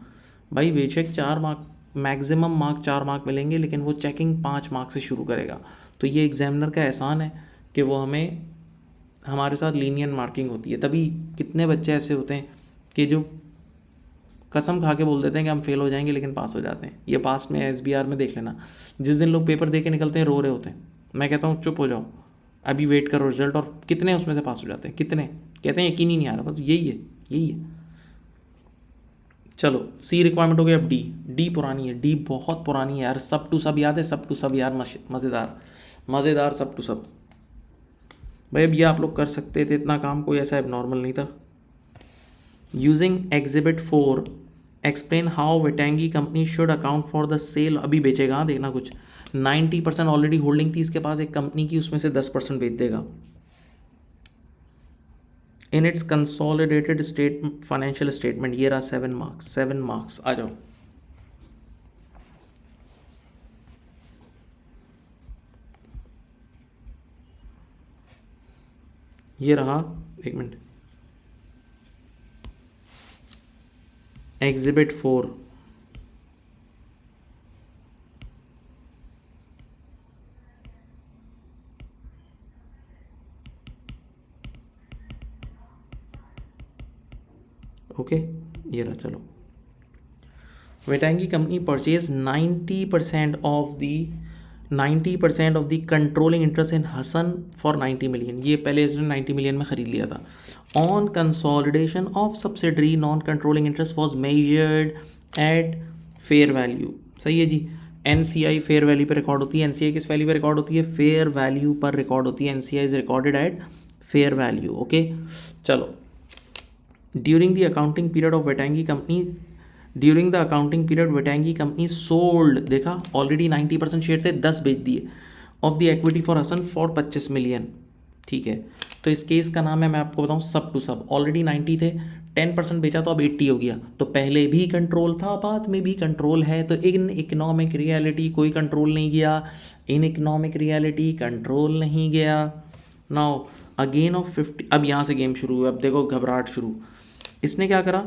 भाई, बेशक 4 मार्क, मैक्सिमम मार्क 4 मार्क मिलेंगे, लेकिन वो चेकिंग 5 मार्क से शुरू करेगा। तो ये एग्जामिनर का एहसान है कि वो हमें, हमारे साथ लीनियन मार्किंग होती है। तभी कितने बच्चे ऐसे होते हैं कि जो कसम खा के बोल देते हैं कि हम फेल हो जाएंगे, लेकिन पास हो जाते हैं। ये पास में SBR में देख लेना, जिस दिन लोग पेपर दे के निकलते हैं रो रहे होते हैं, मैं कहता हूँ चुप हो जाओ, अभी वेट करो रिजल्ट, और कितने उसमें से पास हो जाते हैं, कितने कहते हैं यकीन ही नहीं आ रहा। बस यही है, यही है। चलो, सी रिक्वायरमेंट हो गया। अब डी पुरानी है, डी बहुत पुरानी है यार। सब टू सब याद है, सब टू सब यार, मज़ेदार मज़ेदार सब टू सब। भाई अब ये आप लोग कर सकते थे, इतना काम कोई ऐसा एबनॉर्मल नहीं था। Using exhibit 4 explain how Waitangi company should account for the sale. अभी बेचेगा, देखना कुछ 90% ऑलरेडी होल्डिंग थी इसके पास एक कंपनी की, उसमें से 10% बेच देगा। In its consolidated financial statement, ये रहा 7 मार्क्स, 7 मार्क्स। आ जाओ, ये रहा, एक मिनट, एग्जिबिट 4। ओके, ये रहा। चलो, Waitangi company purchase 90% of the controlling interest in Hasan for 90 million. ये पहले इसने 90 मिलियन में ख़रीद लिया था। On consolidation of subsidiary non controlling interest was measured at fair value. सही है जी। NCI फेयर वैल्यू पर रिकॉर्ड होती है। NCI किस वैल्यू पर रिकॉर्ड होती है? फेयर वैल्यू पर रिकॉर्ड होती है। NCI is recorded at fair value. Okay, चलो। During the accounting period of Waitangi company sold, देखा ऑलरेडी 90% शेयर थे, 10 बेच दिए, of the equity for Hasan for 25 million. ठीक है, तो इस केस का नाम है, मैं आपको बताऊं, सब टू सब। ऑलरेडी 90 थे, 10% बेचा तो अब 80 हो गया। तो पहले भी कंट्रोल था, बाद में भी कंट्रोल है। तो इन इकोनॉमिक रियलिटी कोई कंट्रोल नहीं गया, इन इकोनॉमिक रियलिटी कंट्रोल नहीं गया। नाउ अगेन ऑफ 50, अब यहाँ से गेम शुरू हुआ। अब देखो घबराहट शुरू। इसने क्या करा,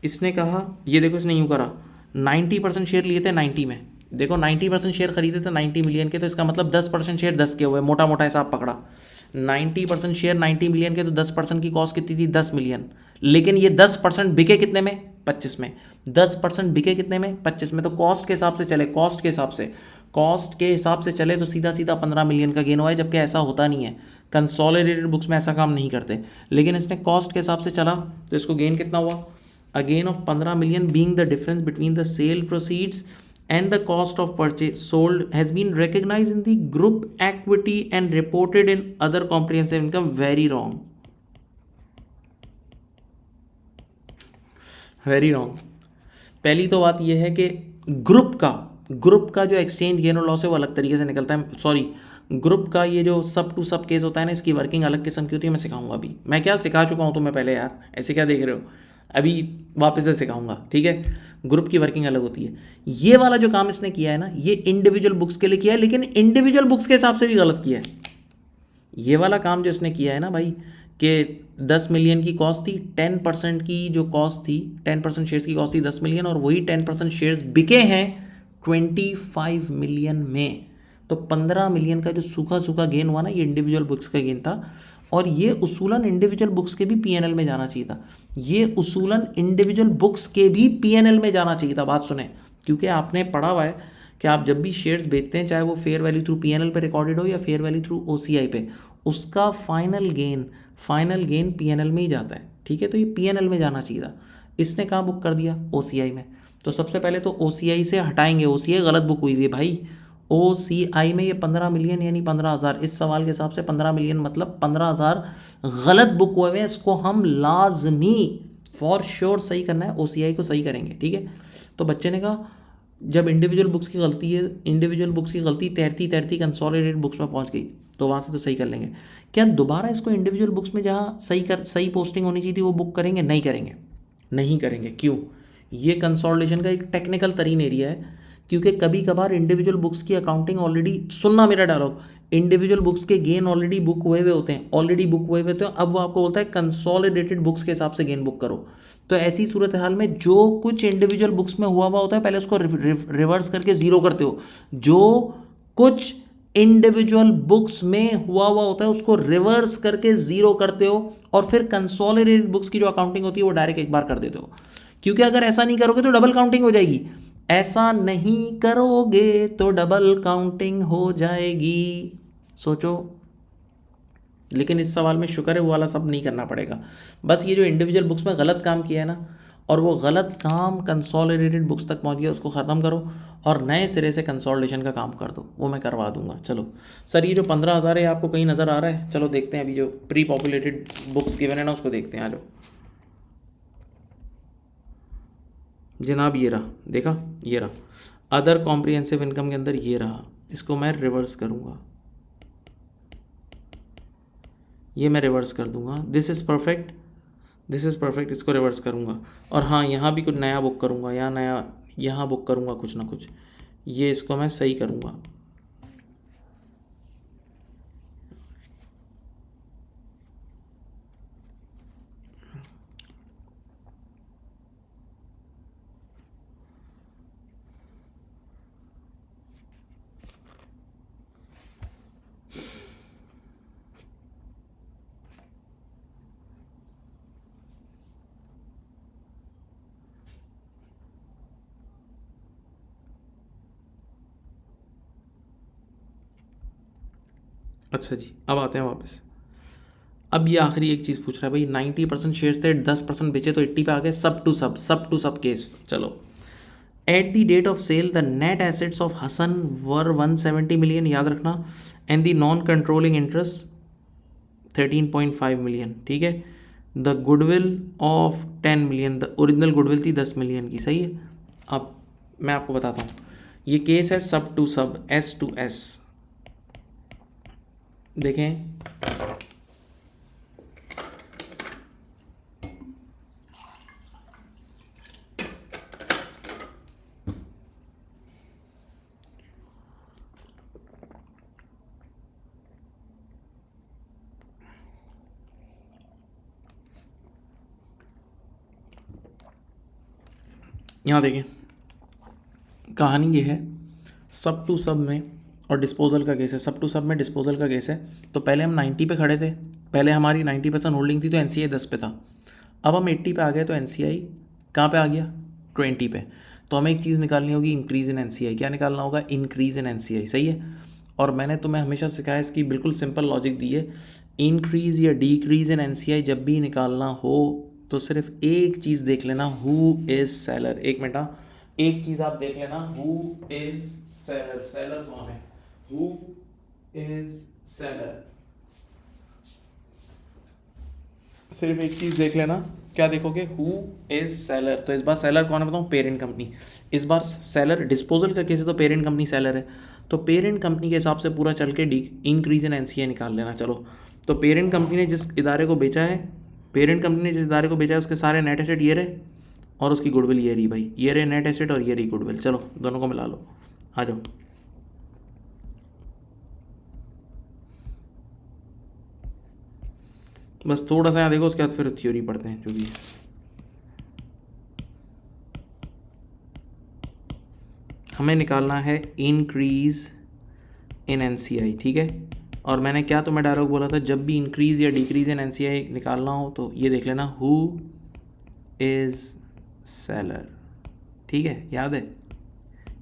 इसने कहा, ये देखो इसने यूँ करा, 90% शेयर लिए थे 90 में, देखो 90% शेयर खरीदे थे 90 मिलियन के, तो इसका मतलब 10% शेयर 10 के हुए, मोटा मोटा हिसाब पकड़ा। 90% शेयर 90 मिलियन के, तो 10% की कॉस्ट कितनी थी? 10 मिलियन। लेकिन ये 10% बिके कितने में? 25 में। 10% बिके कितने में? 25 में। तो कॉस्ट के हिसाब से चले, कॉस्ट के हिसाब से चले तो सीधा सीधा 15 मिलियन का गेन हुआ है, जबकि ऐसा होता नहीं है। कंसोलिडेटेड बुक्स में ऐसा काम नहीं करते, लेकिन इसने कॉस्ट के हिसाब से चला, तो इसको गेन कितना हुआ? A gain of 15 million being the difference between the sale proceeds and the cost of purchase sold has been recognized in the group equity and reported in other comprehensive income. Very wrong, very wrong। पहली तो बात यह है कि group का जो exchange gain और loss है वो अलग तरीके से निकलता है। सॉरी, ग्रुप का ये जो सब टू सब केस होता है ना, इसकी वर्किंग अलग किस्म की होती है। मैं सिखाऊंगा अभी, मैं क्या सिखा चुका हूँ तुम्हें पहले यार, ऐसे क्या देख रहे हो, अभी वापस से सिखाऊंगा। ठीक है, ग्रुप की वर्किंग अलग होती है। ये वाला जो काम इसने किया है ना, ये इंडिविजुअल बुक्स के लिए किया है, लेकिन इंडिविजुअल बुक्स के हिसाब से भी गलत किया है। ये वाला काम जो इसने किया है ना भाई, कि 10 मिलियन की कॉस्ट थी, 10% की जो कॉस्ट थी, 10% शेयर्स की कॉस्ट थी 10 मिलियन, और वही 10% शेयर्स बिके हैं 25 मिलियन में। तो 15 मिलियन का जो सूखा सूखा गेन हुआ ना, ये इंडिविजुअल बुक्स का गेन था, और ये उसूलन इंडिविजुअल बुक्स के भी पीएनएल में जाना चाहिए था। ये उसूलन इंडिविजुअल बुक्स के भी पीएनएल में जाना चाहिए था। बात सुने, क्योंकि आपने पढ़ा हुआ है कि आप जब भी शेयर्स बेचते हैं, चाहे वो फेयर वैल्यू थ्रू पीएनएल पे रिकॉर्डेड हो या फेयर वैल्यू थ्रू ओसीआई पे, उसका फाइनल गेन पीएनएल में ही जाता है। ठीक है, तो ये पीएनएल में जाना चाहिए था, इसने कहाँ बुक कर दिया, ओसीआई में। तो सबसे पहले तो ओसीआई से हटाएंगे, ओसीआई गलत बुक हुई हुई है भाई। ओसीआई में ये 15 मिलियन यानी 15,000, इस सवाल के हिसाब से 15 मिलियन मतलब 15,000 गलत बुक हुए हैं। इसको हम लाजमी फॉर श्योर सही करना है, ओसीआई को सही करेंगे। ठीक है, तो बच्चे ने कहा जब इंडिविजुअल बुक्स की गलती है, इंडिविजुअल बुक्स की गलती तैरती तैरती कंसोलिडेटेड बुक्स में पहुंच गई, तो वहाँ से तो सही कर लेंगे। क्या दोबारा इसको इंडिविजुअल बुक्स में जहाँ सही पोस्टिंग होनी चाहिए थी वो बुक करेंगे? नहीं करेंगे, नहीं करेंगे। क्यों? ये कंसोलिडेशन का एक टेक्निकल तरीन एरिया है, क्योंकि कभी कभार इंडिविजुअल बुक्स की अकाउंटिंग ऑलरेडी, सुनना मेरा डायलॉग, इंडिविजुअल बुक्स के गेन ऑलरेडी बुक हुए हुए होते हैं, ऑलरेडी बुक हुए हुए होते हैं। अब वो आपको बोलता है कंसोलिडेटेड बुक्स के हिसाब से गेन बुक करो। तो ऐसी सूरत हाल में जो कुछ इंडिविजुअल बुक्स में हुआ होता है, पहले उसको रिवर्स करके जीरो करते हो। जो कुछ इंडिविजुअल बुक्स में हुआ होता है उसको रिवर्स करके जीरो करते हो, और फिर कंसोलिडेटेड बुक्स की जो अकाउंटिंग होती है वो डायरेक्ट एक बार कर देते हो। क्योंकि अगर ऐसा नहीं करोगे तो डबल काउंटिंग हो जाएगी। ऐसा नहीं करोगे तो डबल काउंटिंग हो जाएगी। सोचो। लेकिन इस सवाल में शुक्र है वो वाला सब नहीं करना पड़ेगा। बस ये जो इंडिविजुअल बुक्स में गलत काम किया है ना, और वो गलत काम कंसोलिडेटेड बुक्स तक पहुंच गया, उसको ख़त्म करो और नए सिरे से कंसोलिडेशन का काम कर दो, वो मैं करवा दूंगा। चलो सर, ये जो 15,000 है आपको कहीं नज़र आ रहा है? चलो देखते हैं, अभी जो प्री पॉपुलेटेड बुक्स गिवन है ना उसको देखते हैं। आ जाओ जनाब, ये रहा, देखा, ये रहा अदर कॉम्प्रिहेंसिव इनकम के अंदर, ये रहा। इसको मैं रिवर्स करूँगा, ये मैं रिवर्स कर दूंगा। This is perfect, this is perfect, इसको रिवर्स करूँगा। और हाँ, यहाँ भी कुछ नया बुक करूँगा, यहाँ नया, यहाँ बुक करूँगा कुछ ना कुछ, ये इसको मैं सही करूँगा। अच्छा जी, अब आते हैं वापस। अब ये आखिरी एक चीज़ पूछ रहा है भाई, 90% शेयर्स थे, 10% बेचे तो 80 पे आ गए, सब केस। चलो, at the date of sale the net assets of Hasan were 170 million, याद रखना, and the non controlling interest 13.5 million. ठीक है, the goodwill of 10 million, the original goodwill थी 10 मिलियन की। सही है। अब मैं आपको बताता हूँ, ये केस है सब टू सब, एस टू एस। देखें, यहाँ देखें, कहानी ये है, सब टू सब में और डिस्पोजल का केस है। सब टू सब में डिस्पोजल का केस है। तो पहले हम 90 पे खड़े थे, पहले हमारी 90% होल्डिंग थी, तो एनसीआई 10 पे था। अब हम 80 पे आ गए, तो एनसीआई कहाँ पे आ गया? 20 पे। तो हमें एक चीज़ निकालनी होगी, इंक्रीज़ इन एनसीआई। क्या निकालना होगा? Increase in NCI. सही है। और मैंने तुम्हें हमेशा सिखाया, इसकी बिल्कुल सिंपल लॉजिक दी है, इंक्रीज़ या डिक्रीज़ इन एनसीआई जब भी निकालना हो तो सिर्फ एक चीज़ देख लेना, हु इज़ सेलर। एक मिनट, एक चीज़ आप देख लेना, हु इज़ सेलर। सेलर कौन है? Who is seller. सिर्फ एक चीज़ देख लेना, क्या देखोगे? Who is seller. तो इस बार सेलर कौन है बताऊँ? Parent company. इस बार सेलर, डिस्पोजल का केस है तो पेरेंट कंपनी सेलर है, तो पेरेंट कंपनी के हिसाब से पूरा चल के इंक्रीज इन एनसीआई निकाल लेना। चलो, तो पेरेंट कंपनी ने जिस इदारे को बेचा है, उसके सारे नेट एसेट ये रहे और उसकी गुडविल ये रही भाई, ये रहे नेट एसेट और ये रही गुडविल। चलो दोनों को मिला लो, आ जाओ। बस थोड़ा सा यहाँ देखो, उसके बाद फिर थ्योरी पढ़ते हैं जो भी है। हमें निकालना है इंक्रीज इन एनसीआई, ठीक है। और मैंने क्या तुम्हें डायलॉग बोला था, जब भी इंक्रीज या डिक्रीज इन एनसीआई निकालना हो तो ये देख लेना, हु इज़ सेलर, ठीक है, याद है।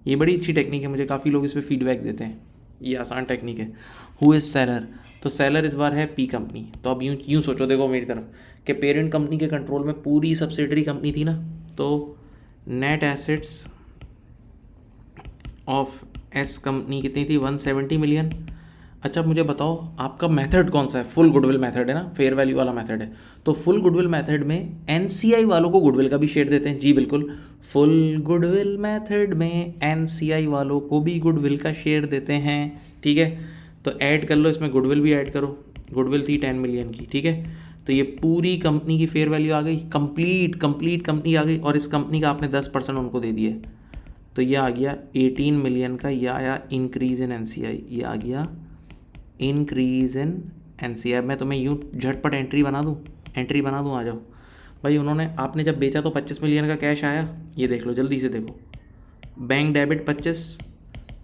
ये बड़ी अच्छी टेक्निक है, मुझे काफ़ी लोग इस पर फीडबैक देते हैं, ये आसान टेक्निक है। हु इज़ सेलर, तो सेलर इस बार है पी कंपनी। तो अब यूँ सोचो, देखो मेरी तरफ, कि पेरेंट कंपनी के कंट्रोल में पूरी सब्सिडरी कंपनी थी ना, तो net assets of S company कितनी थी, 170 मिलियन। अच्छा मुझे बताओ आपका मेथड कौन सा है, फुल गुडविल मेथड है ना, फेयर वैल्यू वाला मेथड है। तो फुल गुडविल मेथड में एनसीआई वालों को गुडविल का भी शेयर देते हैं, जी बिल्कुल, फुल गुडविल मेथड में एनसीआई वालों को भी गुडविल का शेयर देते हैं, ठीक है। तो ऐड कर लो, इसमें गुडविल भी ऐड करो, गुडविल थी 10 मिलियन की, ठीक है। तो ये पूरी कंपनी की फेयर वैल्यू आ गई, कंप्लीट कंपनी आ गई, और इस कंपनी का आपने 10% उनको दे दिया। तो ये आ गया 18 मिलियन का, ये आया इंक्रीज इन एनसीआई, ये आ गया इंक्रीज इन एनसीआई। मैं तुम्हें यूँ झटपट एंट्री बना दूँ, आ जाओ भाई। उन्होंने, आपने जब बेचा तो 25 मिलियन का कैश आया, ये देख लो जल्दी से देखो, बैंक डेबिट 25,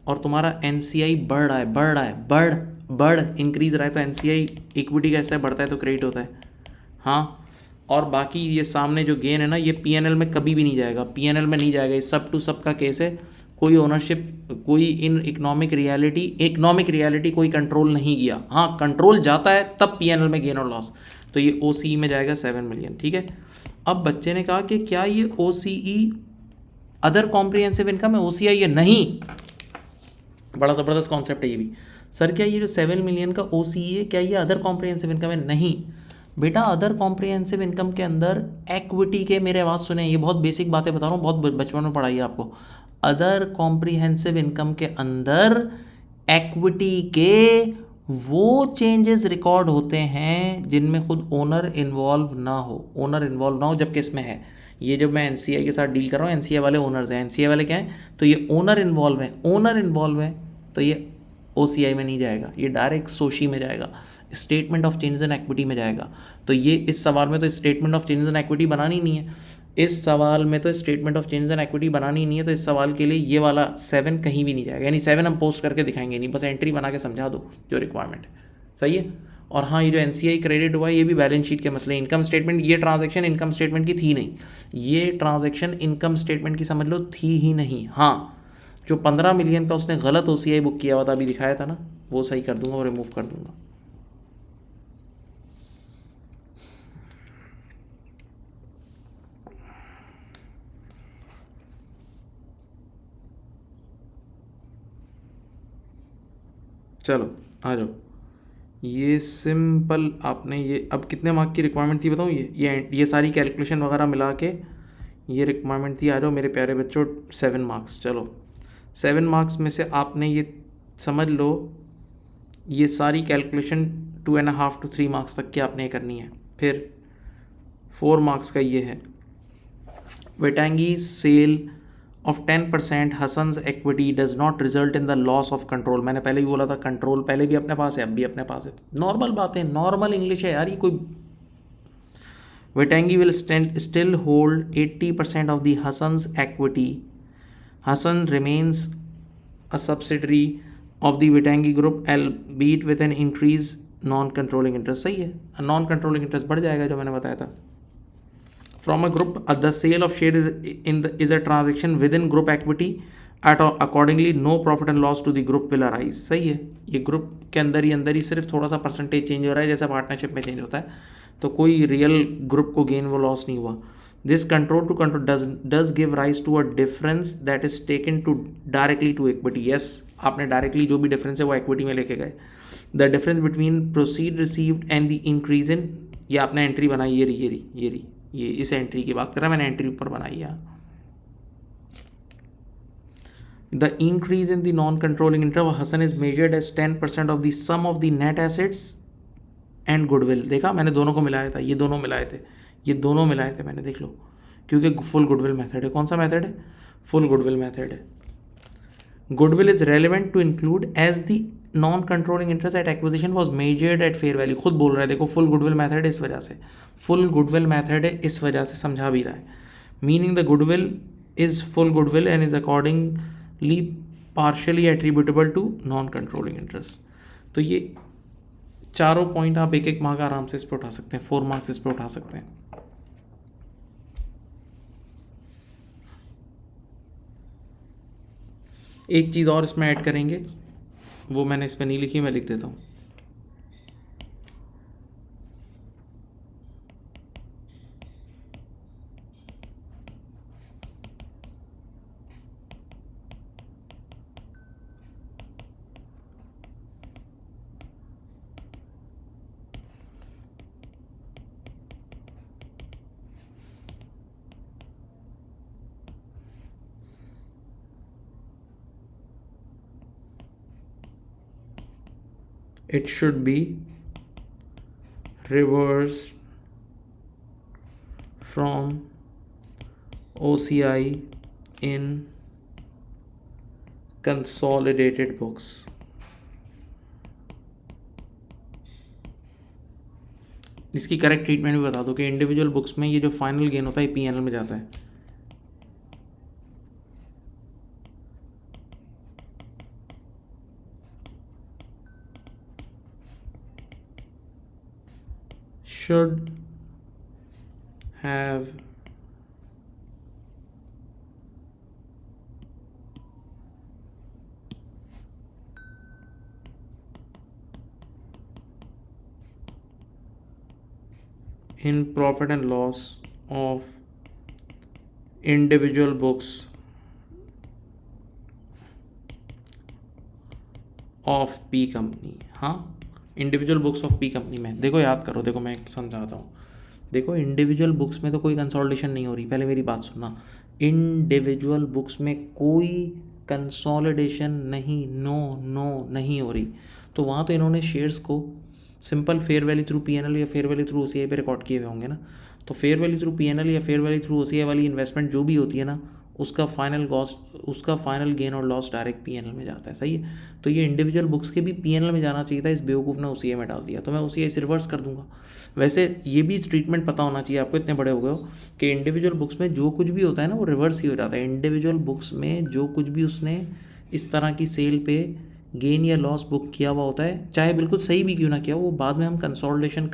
और तुम्हारा एनसीआई बढ़ रहा है, इंक्रीज रहा है। तो एनसीआई इक्विटी का हिस्सा बढ़ता है तो क्रेडिट होता है, हाँ। और बाकी ये सामने जो गेन है ना, ये पीएनएल में कभी भी नहीं जाएगा, पीएनएल में नहीं जाएगा, ये सब टू सब का केस है। कोई ओनरशिप, कोई इन इकोनॉमिक रियलिटी कोई कंट्रोल नहीं किया, हाँ कंट्रोल जाता है तब पीएनएल में गेन और लॉस। तो ये ओसीई में जाएगा 7 मिलियन, ठीक है। अब बच्चे ने कहा कि क्या ये ओसीई अदर कॉम्प्रिहेंसिव इनकम है, ओसीआई है, नहीं। बड़ा ज़बरदस्त कॉन्सेप्ट है ये भी। सर क्या ये जो 7 मिलियन का ओसीई है, क्या ये अदर कॉम्प्रिहेंसिव इनकम है, नहीं बेटा। अदर कॉम्प्रिहेंसिव इनकम के अंदर एक्विटी के, मेरे आवाज़ सुने, ये बहुत बेसिक बातें बता रहा हूँ, बहुत बचपन में पढ़ाई है आपको। अदर कॉम्प्रिहेंसिव इनकम के अंदर एक्विटी के वो चेंजेस रिकॉर्ड होते हैं जिनमें खुद ओनर इन्वॉल्व ना हो, जबकि इसमें है। ये जब मैं एनसीआई के साथ डील कर रहा हूँ, एनसीआई वाले ओनर्स हैं, एनसीआई वाले क्या हैं, तो ये ओनर इन्वॉल्व है, तो ये ओसीआई में नहीं जाएगा, ये डायरेक्ट सोशी में जाएगा, statement of changes in equity में जाएगा। तो ये इस सवाल में तो statement of changes in equity बनानी नहीं है, इस सवाल में तो statement of changes in equity बनानी नहीं है। तो इस सवाल के लिए ये वाला 7 कहीं भी नहीं जाएगा, यानी 7 हम पोस्ट करके दिखाएंगे नहीं, बस एंट्री बना के समझा दो जो रिक्वायरमेंट है, सही है। और हाँ, ये जो एनसीआई क्रेडिट हुआ है ये भी बैलेंस शीट के मसले, इनकम स्टेटमेंट, ये ट्रांजैक्शन इनकम स्टेटमेंट की थी नहीं, ये ट्रांजैक्शन इनकम स्टेटमेंट की समझ लो थी ही नहीं। हाँ, जो 15 मिलियन का उसने गलत ओसीआई बुक किया हुआ था, अभी दिखाया था ना, वो सही कर दूंगा और रिमूव कर दूंगा। चलो आ जाओ, ये सिंपल आपने ये, अब कितने मार्क की रिक्वायरमेंट थी बताऊँ, ये सारी कैलकुलेशन वगैरह मिला के ये रिक्वायरमेंट थी। आ जाओ मेरे प्यारे बच्चों, 7 मार्क्स। चलो 7 मार्क्स में से आपने ये समझ लो, ये सारी कैलकुलेशन 2.5 to 3 मार्क्स तक की आपने करनी है। फिर 4 मार्क्स का ये है, Waitangi sale of 10% Hasan's equity does not result in the loss of control. मैंने पहले ही बोला था, कंट्रोल पहले भी अपने पास है, अब भी अपने पास है, नॉर्मल बात है, नॉर्मल इंग्लिश है यार, ये कोई। Waitangi will still hold 80% of the Hasan's equity, Hasan remains a subsidiary of the Waitangi group albeit with an increase non controlling interest, सही है, नॉन कंट्रोलिंग इंटरेस्ट बढ़ जाएगा जो मैंने बताया था। From a group, the sale of share is a transaction within group equity. Accordingly, no profit and loss to the group will arise. सही है, ये ग्रुप के अंदर ही सिर्फ थोड़ा सा परसेंटेज चेंज हो रहा है, जैसा पार्टनरशिप में चेंज होता है, तो कोई रियल ग्रुप को गेन वो लॉस नहीं हुआ। This control to control does give rise to a difference that is taken to directly to equity. Yes, आपने डायरेक्टली जो भी डिफरेंस है वो इक्विटी में लेके गए। The difference between proceed received and the increase in, ये आपने एंट्री बनाई, ये इस एंट्री की बात कर रहा है, मैंने एंट्री ऊपर बनाई है। The increase in the non controlling interest of Hasan is measured as 10% of the sum of the net assets and goodwill. देखा, मैंने दोनों को मिलाया था, ये दोनों मिलाए थे मैंने, देख लो, क्योंकि फुल गुडविल मेथड है। कौन सा मेथड है? फुल गुडविल मेथड है। Goodwill is relevant to include as the non controlling interest at acquisition was measured at fair value, खुद बोल रहा है, देखो फुल गुडविल मैथड है इस वजह से, फुल गुडविल मैथड है इस वजह से समझा भी रहा है, meaning the goodwill is full goodwill and is accordingly partially attributable to non controlling interest. तो ये चारों पॉइंट आप एक एक मार्क आराम से इस पर उठा सकते हैं, 4 मार्क्स इस पर उठा सकते हैं। एक चीज़ और इसमें ऐड करेंगे, वो मैंने इस पर नहीं लिखी, मैं लिख देता हूँ। It should be reversed from OCI in consolidated books. इसकी करेक्ट ट्रीटमेंट भी बता दो कि इंडिविजुअल बुक्स में ये जो फाइनल गेन होता है पीएनएल में जाता है। Should have in profit and loss of individual books of P company. हाँ, individual books of P company में देखो, याद करो, देखो मैं समझाता हूँ। देखो इंडिविजुअल बुक्स में तो कोई कंसोलिडेशन नहीं हो रही, पहले मेरी बात सुनना। इंडिविजुअल बुक्स में कोई कंसोलिडेशन नहीं, नो नहीं हो रही। तो वहाँ तो इन्होंने शेयर्स को simple fair value through PNL या फेयर वैल्यू थ्रू ओसीआई पे रिकॉर्ड किए हुए होंगे ना। तो फेयर वैल्यू थ्रू पीएनएल या फेयर वैल्यू थ्रू ओसीआई वाली इन्वेस्टमेंट जो भी होती है ना, उसका फाइनल गेन और लॉस डायरेक्ट पीएनएल में जाता है। सही है। तो ये इंडिविजुअल बुक्स के भी पीएनएल में जाना चाहिए था, इस बेवकूफ़ ने ओसीआई में डाल दिया, तो मैं ओसीआई से रिवर्स कर दूंगा। वैसे ये भी ट्रीटमेंट पता होना चाहिए आपको, इतने बड़े हो गए हो, कि इंडिविजुअल बुक्स में जो कुछ भी होता है ना वो रिवर्स ही हो जाता है। इंडिविजुअल बुक्स में जो कुछ भी उसने इस तरह की सेल पे गेन या लॉस बुक किया हुआ होता है, चाहे बिल्कुल सही भी क्यों ना किया, वो बाद में हम कंसोलिडेशन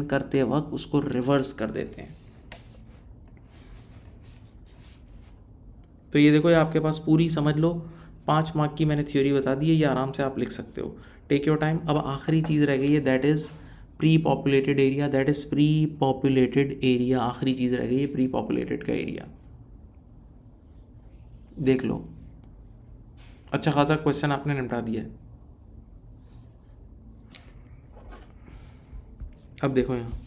करते वक्त उसको रिवर्स कर देते हैं। तो ये देखो, ये आपके पास पूरी समझ लो 5 मार्क की मैंने थ्योरी बता दी है, ये आराम से आप लिख सकते हो, टेक योर टाइम। अब आखिरी चीज़ रह गई है, that is pre populated area. आखिरी चीज़ रह गई है प्री पॉपुलेटेड का एरिया, देख लो। अच्छा खासा क्वेश्चन आपने निपटा दिया है। अब देखो यहाँ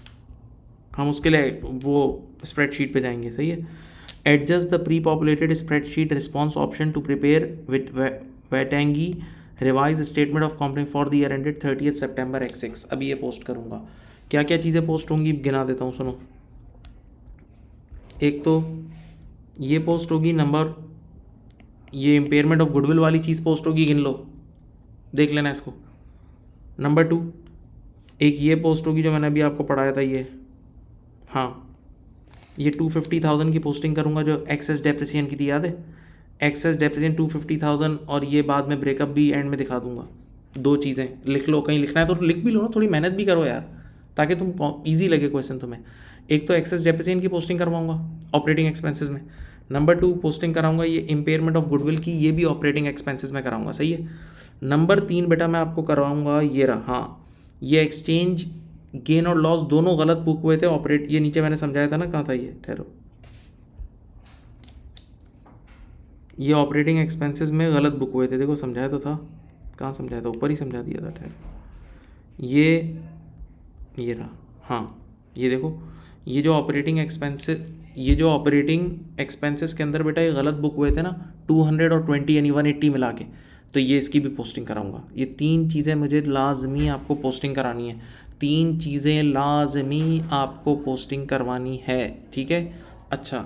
हम उसके लिए वो स्प्रेडशीट पे जाएंगे। सही है। Adjust the pre populated spreadsheet response option to prepare with Waitangi revise statement of company for the year ended 30 September x6। अभी ये पोस्ट करूँगा। क्या क्या चीज़ें पोस्ट होंगी गिना देता हूँ, सुनो। एक तो ये पोस्ट होगी, नंबर ये इम्पेयरमेंट ऑफ गुडविल वाली चीज़ पोस्ट होगी, गिन लो, देख लेना इसको। नंबर 2 एक ये पोस्ट होगी जो मैंने अभी आपको पढ़ाया था, ये हाँ, ये 250,000 की पोस्टिंग करूँगा जो एक्सेस डेप्रिसिएशन की थी, याद है? एक्सेस डेप्रिसिएशन 250,000, और ये बाद में ब्रेकअप भी एंड में दिखा दूंगा। 2 चीज़ें लिख लो, कहीं लिखना है तो लिख भी लो ना, थोड़ी मेहनत भी करो यार, ताकि तुम ईजी लगे क्वेश्चन तुम्हें। एक तो एक्सेस डेप्रिसिएशन की पोस्टिंग करवाऊंगा ऑपरेटिंग एक्सपेंसेस में। नंबर 2 पोस्टिंग कराऊंगा ये इम्पेयरमेंट ऑफ गुडविल की, ये भी ऑपरेटिंग एक्सपेंसेस में कराऊंगा। सही है। नंबर 3 बेटा मैं आपको करवाऊंगा ये रहा, हाँ, ये एक्सचेंज गेन और लॉस दोनों गलत बुक हुए थे ऑपरेट, ये नीचे मैंने समझाया था ना, कहाँ था ये, ठहरो, ये ऑपरेटिंग एक्सपेंसेस में गलत बुक हुए थे, देखो समझाया तो था, कहाँ समझाया था, ऊपर ही समझा दिया था, ठहरो, ये रहा, हाँ, ये देखो, ये जो ऑपरेटिंग एक्सपेंसेस के अंदर बेटा ये गलत बुक हुए थे ना, 200 और 20 यानी 180 मिला के, तो ये इसकी भी पोस्टिंग कराऊंगा। ये 3 चीज़ें मुझे लाजमी आपको पोस्टिंग करानी है, 3 चीज़ें लाजमी आपको पोस्टिंग करवानी है, ठीक है। अच्छा,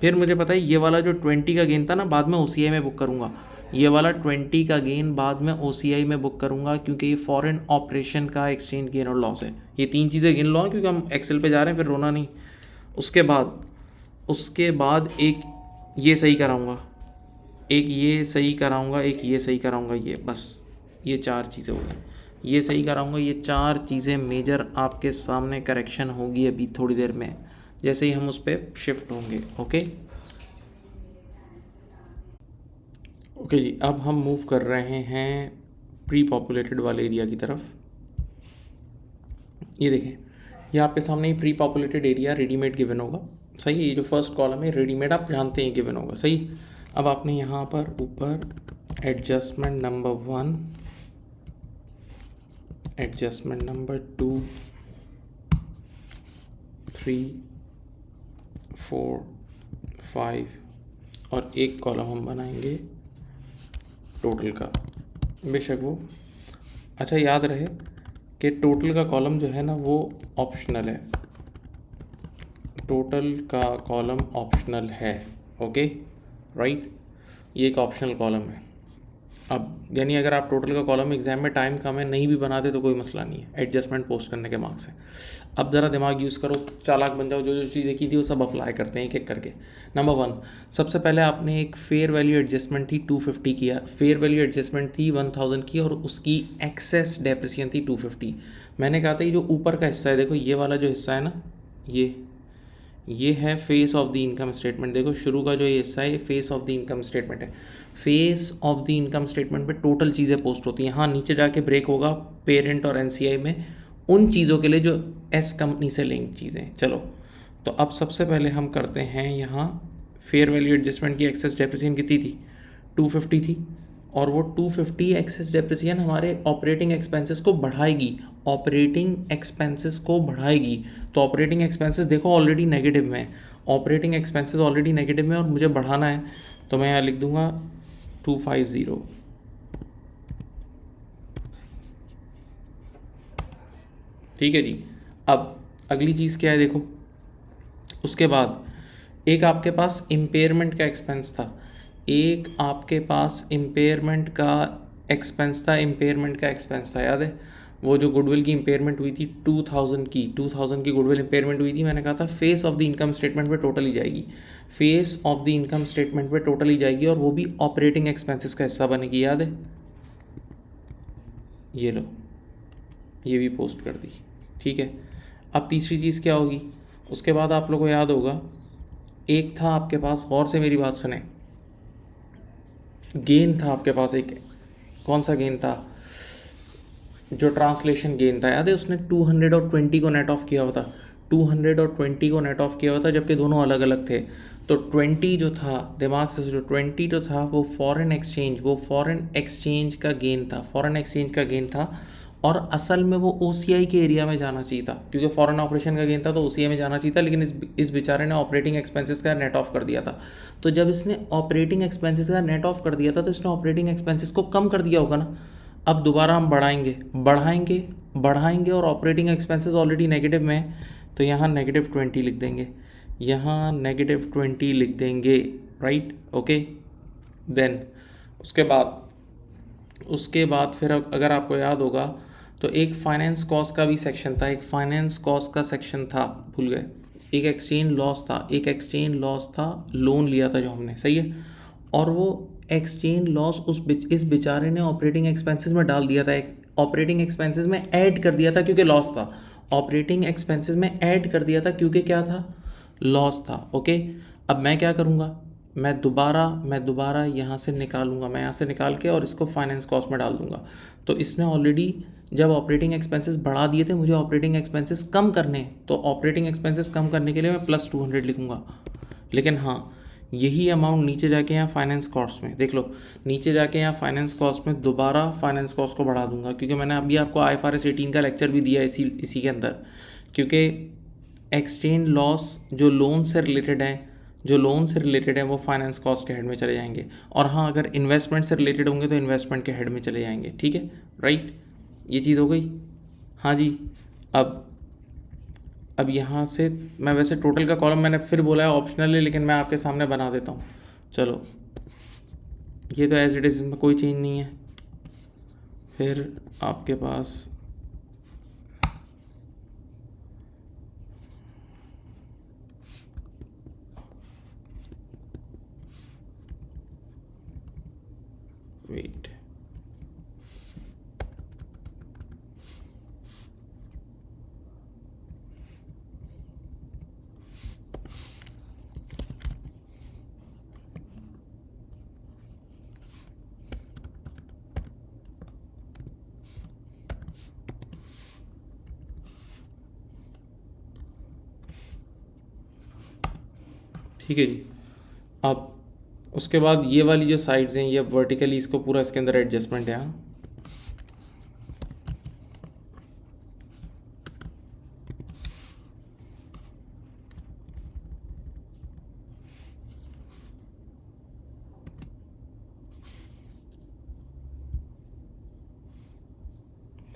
फिर मुझे पता है ये वाला जो 20 का गेन था ना, बाद में ओसीआई में बुक करूँगा, ये वाला 20 का गेन बाद में OCI में बुक करूँगा, क्योंकि ये फॉरेन ऑपरेशन का एक्सचेंज गेन और लॉस है। ये 3 चीज़ें गिन लो, क्योंकि हम एक्सेल पे जा रहे हैं, फिर रोना नहीं। उसके बाद एक ये सही कराऊँगा, एक ये सही कराऊँगा, एक ये सही कराऊँगा, ये बस ये 4 चीज़ें हो गई। ये सही कराऊँगा, ये 4 चीज़ें मेजर आपके सामने करेक्शन होगी अभी थोड़ी देर में, जैसे ही हम उस पर शिफ्ट होंगे। ओके ओके जी, अब हम मूव कर रहे हैं प्री पॉपुलेटेड वाले एरिया की तरफ। ये देखें, ये आपके सामने ही pre populated area readymade given होगा, सही है। ये जो फर्स्ट कॉलम है रेडीमेड, आप जानते हैं गिवन होगा, सही। अब आपने यहाँ पर ऊपर एडजस्टमेंट नंबर 1, एडजस्टमेंट नंबर 2, 3, 4, 5 और एक कॉलम हम बनाएंगे टोटल का। बेशक वो अच्छा याद रहे कि टोटल का कॉलम जो है ना वो ऑप्शनल है, टोटल का कॉलम ऑप्शनल है। ओके राइट, ये एक ऑप्शनल कॉलम है। अब यानी अगर आप टोटल का कॉलम एग्जाम में टाइम कम है नहीं भी बनाते तो कोई मसला नहीं है, एडजस्टमेंट पोस्ट करने के मार्क्स हैं। अब ज़रा दिमाग यूज़ करो, चालाक बन जाओ, जो जो चीज़ें की थी वो सब अप्लाई करते हैं एक एक करके। नंबर 1, सबसे पहले आपने एक फेयर वैल्यू एडजस्टमेंट थी 250 किया, फेयर वैल्यू एडजस्टमेंट थी 1000 की और उसकी एक्सेस डेप्रिसिएशन थी 250। मैंने कहा था ये जो ऊपर का हिस्सा है, देखो ये वाला जो हिस्सा है ना, ये है face of the income statement. देखो शुरू का जो ये हिस्सा है ये face of the income statement है। Face of the income statement पे टोटल चीज़ें पोस्ट होती हैं। हाँ, नीचे जाके ब्रेक होगा पेरेंट और एनसीआई में उन चीज़ों के लिए जो एस कंपनी से लिंक चीज़ें। चलो तो अब सबसे पहले हम करते हैं यहाँ फेयर वैल्यू एडजस्टमेंट की एक्सेस डेप्रिसिएशन कितनी थी, 250 थी, और वो 250 एक्सेस डेप्रिसिएशन हमारे ऑपरेटिंग एक्सपेंसेस को बढ़ाएगी, ऑपरेटिंग एक्सपेंसेस को बढ़ाएगी। तो ऑपरेटिंग एक्सपेंसेस देखो ऑलरेडी नेगेटिव में है, ऑपरेटिंग एक्सपेंसेस ऑलरेडी नेगेटिव में और मुझे बढ़ाना है, तो मैं यहाँ लिख दूंगा 250। ठीक है जी। अब अगली चीज़ क्या है देखो, उसके बाद एक आपके पास इम्पेयरमेंट का एक्सपेंस था, एक आपके पास इम्पेयरमेंट का एक्सपेंस था, इम्पेयरमेंट का एक्सपेंस था, याद है वो जो गुडविल की इम्पेयरमेंट हुई थी 2000 की गुडविल इम्पेयरमेंट हुई थी। मैंने कहा था face of the income statement पे टोटल ही जाएगी, face of the income statement पे टोटल ही जाएगी और वो भी ऑपरेटिंग एक्सपेंसेस का हिस्सा बनेगी, याद है। ये लो, ये भी पोस्ट कर दी, ठीक है। अब तीसरी चीज़ क्या होगी, उसके बाद आप लोगों को याद होगा एक था आपके पास, गौर से मेरी बात सुने, गेन था आपके पास एक, कौन सा गेन था, जो ट्रांसलेशन गेन था, याद है उसने 200 और 20 को नेट ऑफ किया हुआ था, 200 और 20 को नेट ऑफ किया हुआ था, जबकि दोनों अलग अलग थे। तो 20 जो था, दिमाग से सोचो, 20 जो था वो फॉरेन एक्सचेंज का गेन था, फॉरेन एक्सचेंज का गेन था, और असल में वो OCI के एरिया में जाना चाहिए था, क्योंकि फॉरेन ऑपरेशन का गेन था तो OCI में जाना चाहिए था, लेकिन इस बेचारे ने ऑपरेटिंग एक्सपेंसेस का नेट ऑफ कर दिया था। तो जब इसने ऑपरेटिंग एक्सपेंसेस का नेट ऑफ कर दिया था तो इसने ऑपरेटिंग एक्सपेंसेस को कम कर दिया होगा ना। अब दोबारा हम बढ़ाएंगे और ऑपरेटिंग एक्सपेंसेस ऑलरेडी नेगेटिव में है, तो यहाँ -20 लिख देंगे, यहाँ -20 लिख देंगे, राइट। ओके, देन उसके बाद फिर अगर आपको याद होगा तो एक फाइनेंस कॉस्ट का भी सेक्शन था, एक फाइनेंस कॉस्ट का सेक्शन था, भूल गए, एक एक्सचेंज लॉस था, लोन लिया था जो हमने, सही है, और वो एक्सचेंज लॉस इस बेचारे ने ऑपरेटिंग एक्सपेंसेस में डाल दिया था, एक ऑपरेटिंग एक्सपेंसेस में ऐड कर दिया था क्योंकि लॉस था, ऑपरेटिंग एक्सपेंसेस में ऐड कर दिया था क्योंकि क्या था, लॉस था। ओके, अब मैं क्या करूँगा, मैं दोबारा यहाँ से निकालूंगा, मैं यहाँ से निकाल के और इसको फाइनेंस कॉस्ट में डाल दूंगा। तो इसने ऑलरेडी जब ऑपरेटिंग एक्सपेंसेस बढ़ा दिए थे, मुझे ऑपरेटिंग एक्सपेंसेस कम करने हैं, तो ऑपरेटिंग एक्सपेंसेस कम करने के लिए मैं +200 लिखूंगा। लेकिन हाँ, यही अमाउंट नीचे जाके यहाँ फाइनेंस कॉस्ट में देख लो, नीचे जाके यहाँ फाइनेंस कॉस्ट में दोबारा फाइनेंस कॉस्ट को बढ़ा दूंगा, क्योंकि मैंने अभी आपको IFRS 18 का लेक्चर भी दिया इसी के अंदर, क्योंकि एक्सचेंज लॉस जो लोन से रिलेटेड है वो फाइनेंस कॉस्ट के हेड में चले जाएंगे, और हाँ अगर इन्वेस्टमेंट से रिलेटेड होंगे तो इन्वेस्टमेंट के हेड में चले जाएंगे, ठीक है, राइट। ये चीज़ हो गई, हाँ जी। अब यहाँ से मैं वैसे टोटल का कॉलम मैंने फिर बोला है ऑप्शनल है, लेकिन मैं आपके सामने बना देता हूँ। चलो ये तो एज इट इज़, इसमें कोई चेंज नहीं है। फिर आपके पास वेट, ठीक है जी। अब उसके बाद ये वाली जो साइड्स हैं ये वर्टिकली इसको पूरा इसके अंदर एडजस्टमेंट है। हाँ,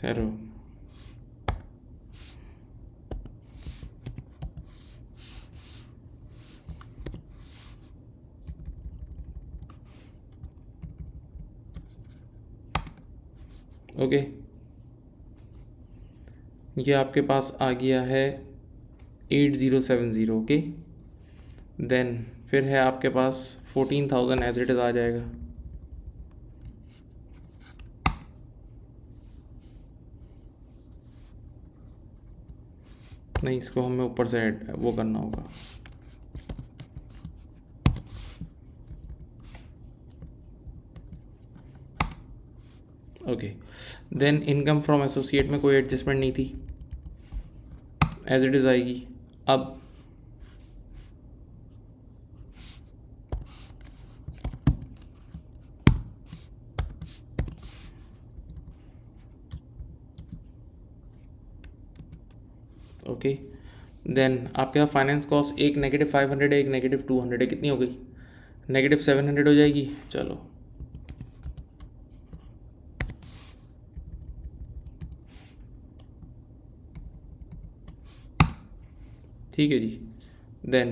ठहरो, ओके। ये आपके पास आ गया है 8070, ओके। देन फिर है आपके पास 14,000 एज इट इज़ आ जाएगा। नहीं, इसको हमें ऊपर से ऐड वो करना होगा। Okay, then income from associate में कोई एडजस्टमेंट नहीं थी, एज इट इज़ आएगी। अब ओके, देन आपके पास फाइनेंस कॉस्ट एक -500 है, एक -200 है, कितनी हो गई? -700 हो जाएगी। चलो, ठीक है जी। देन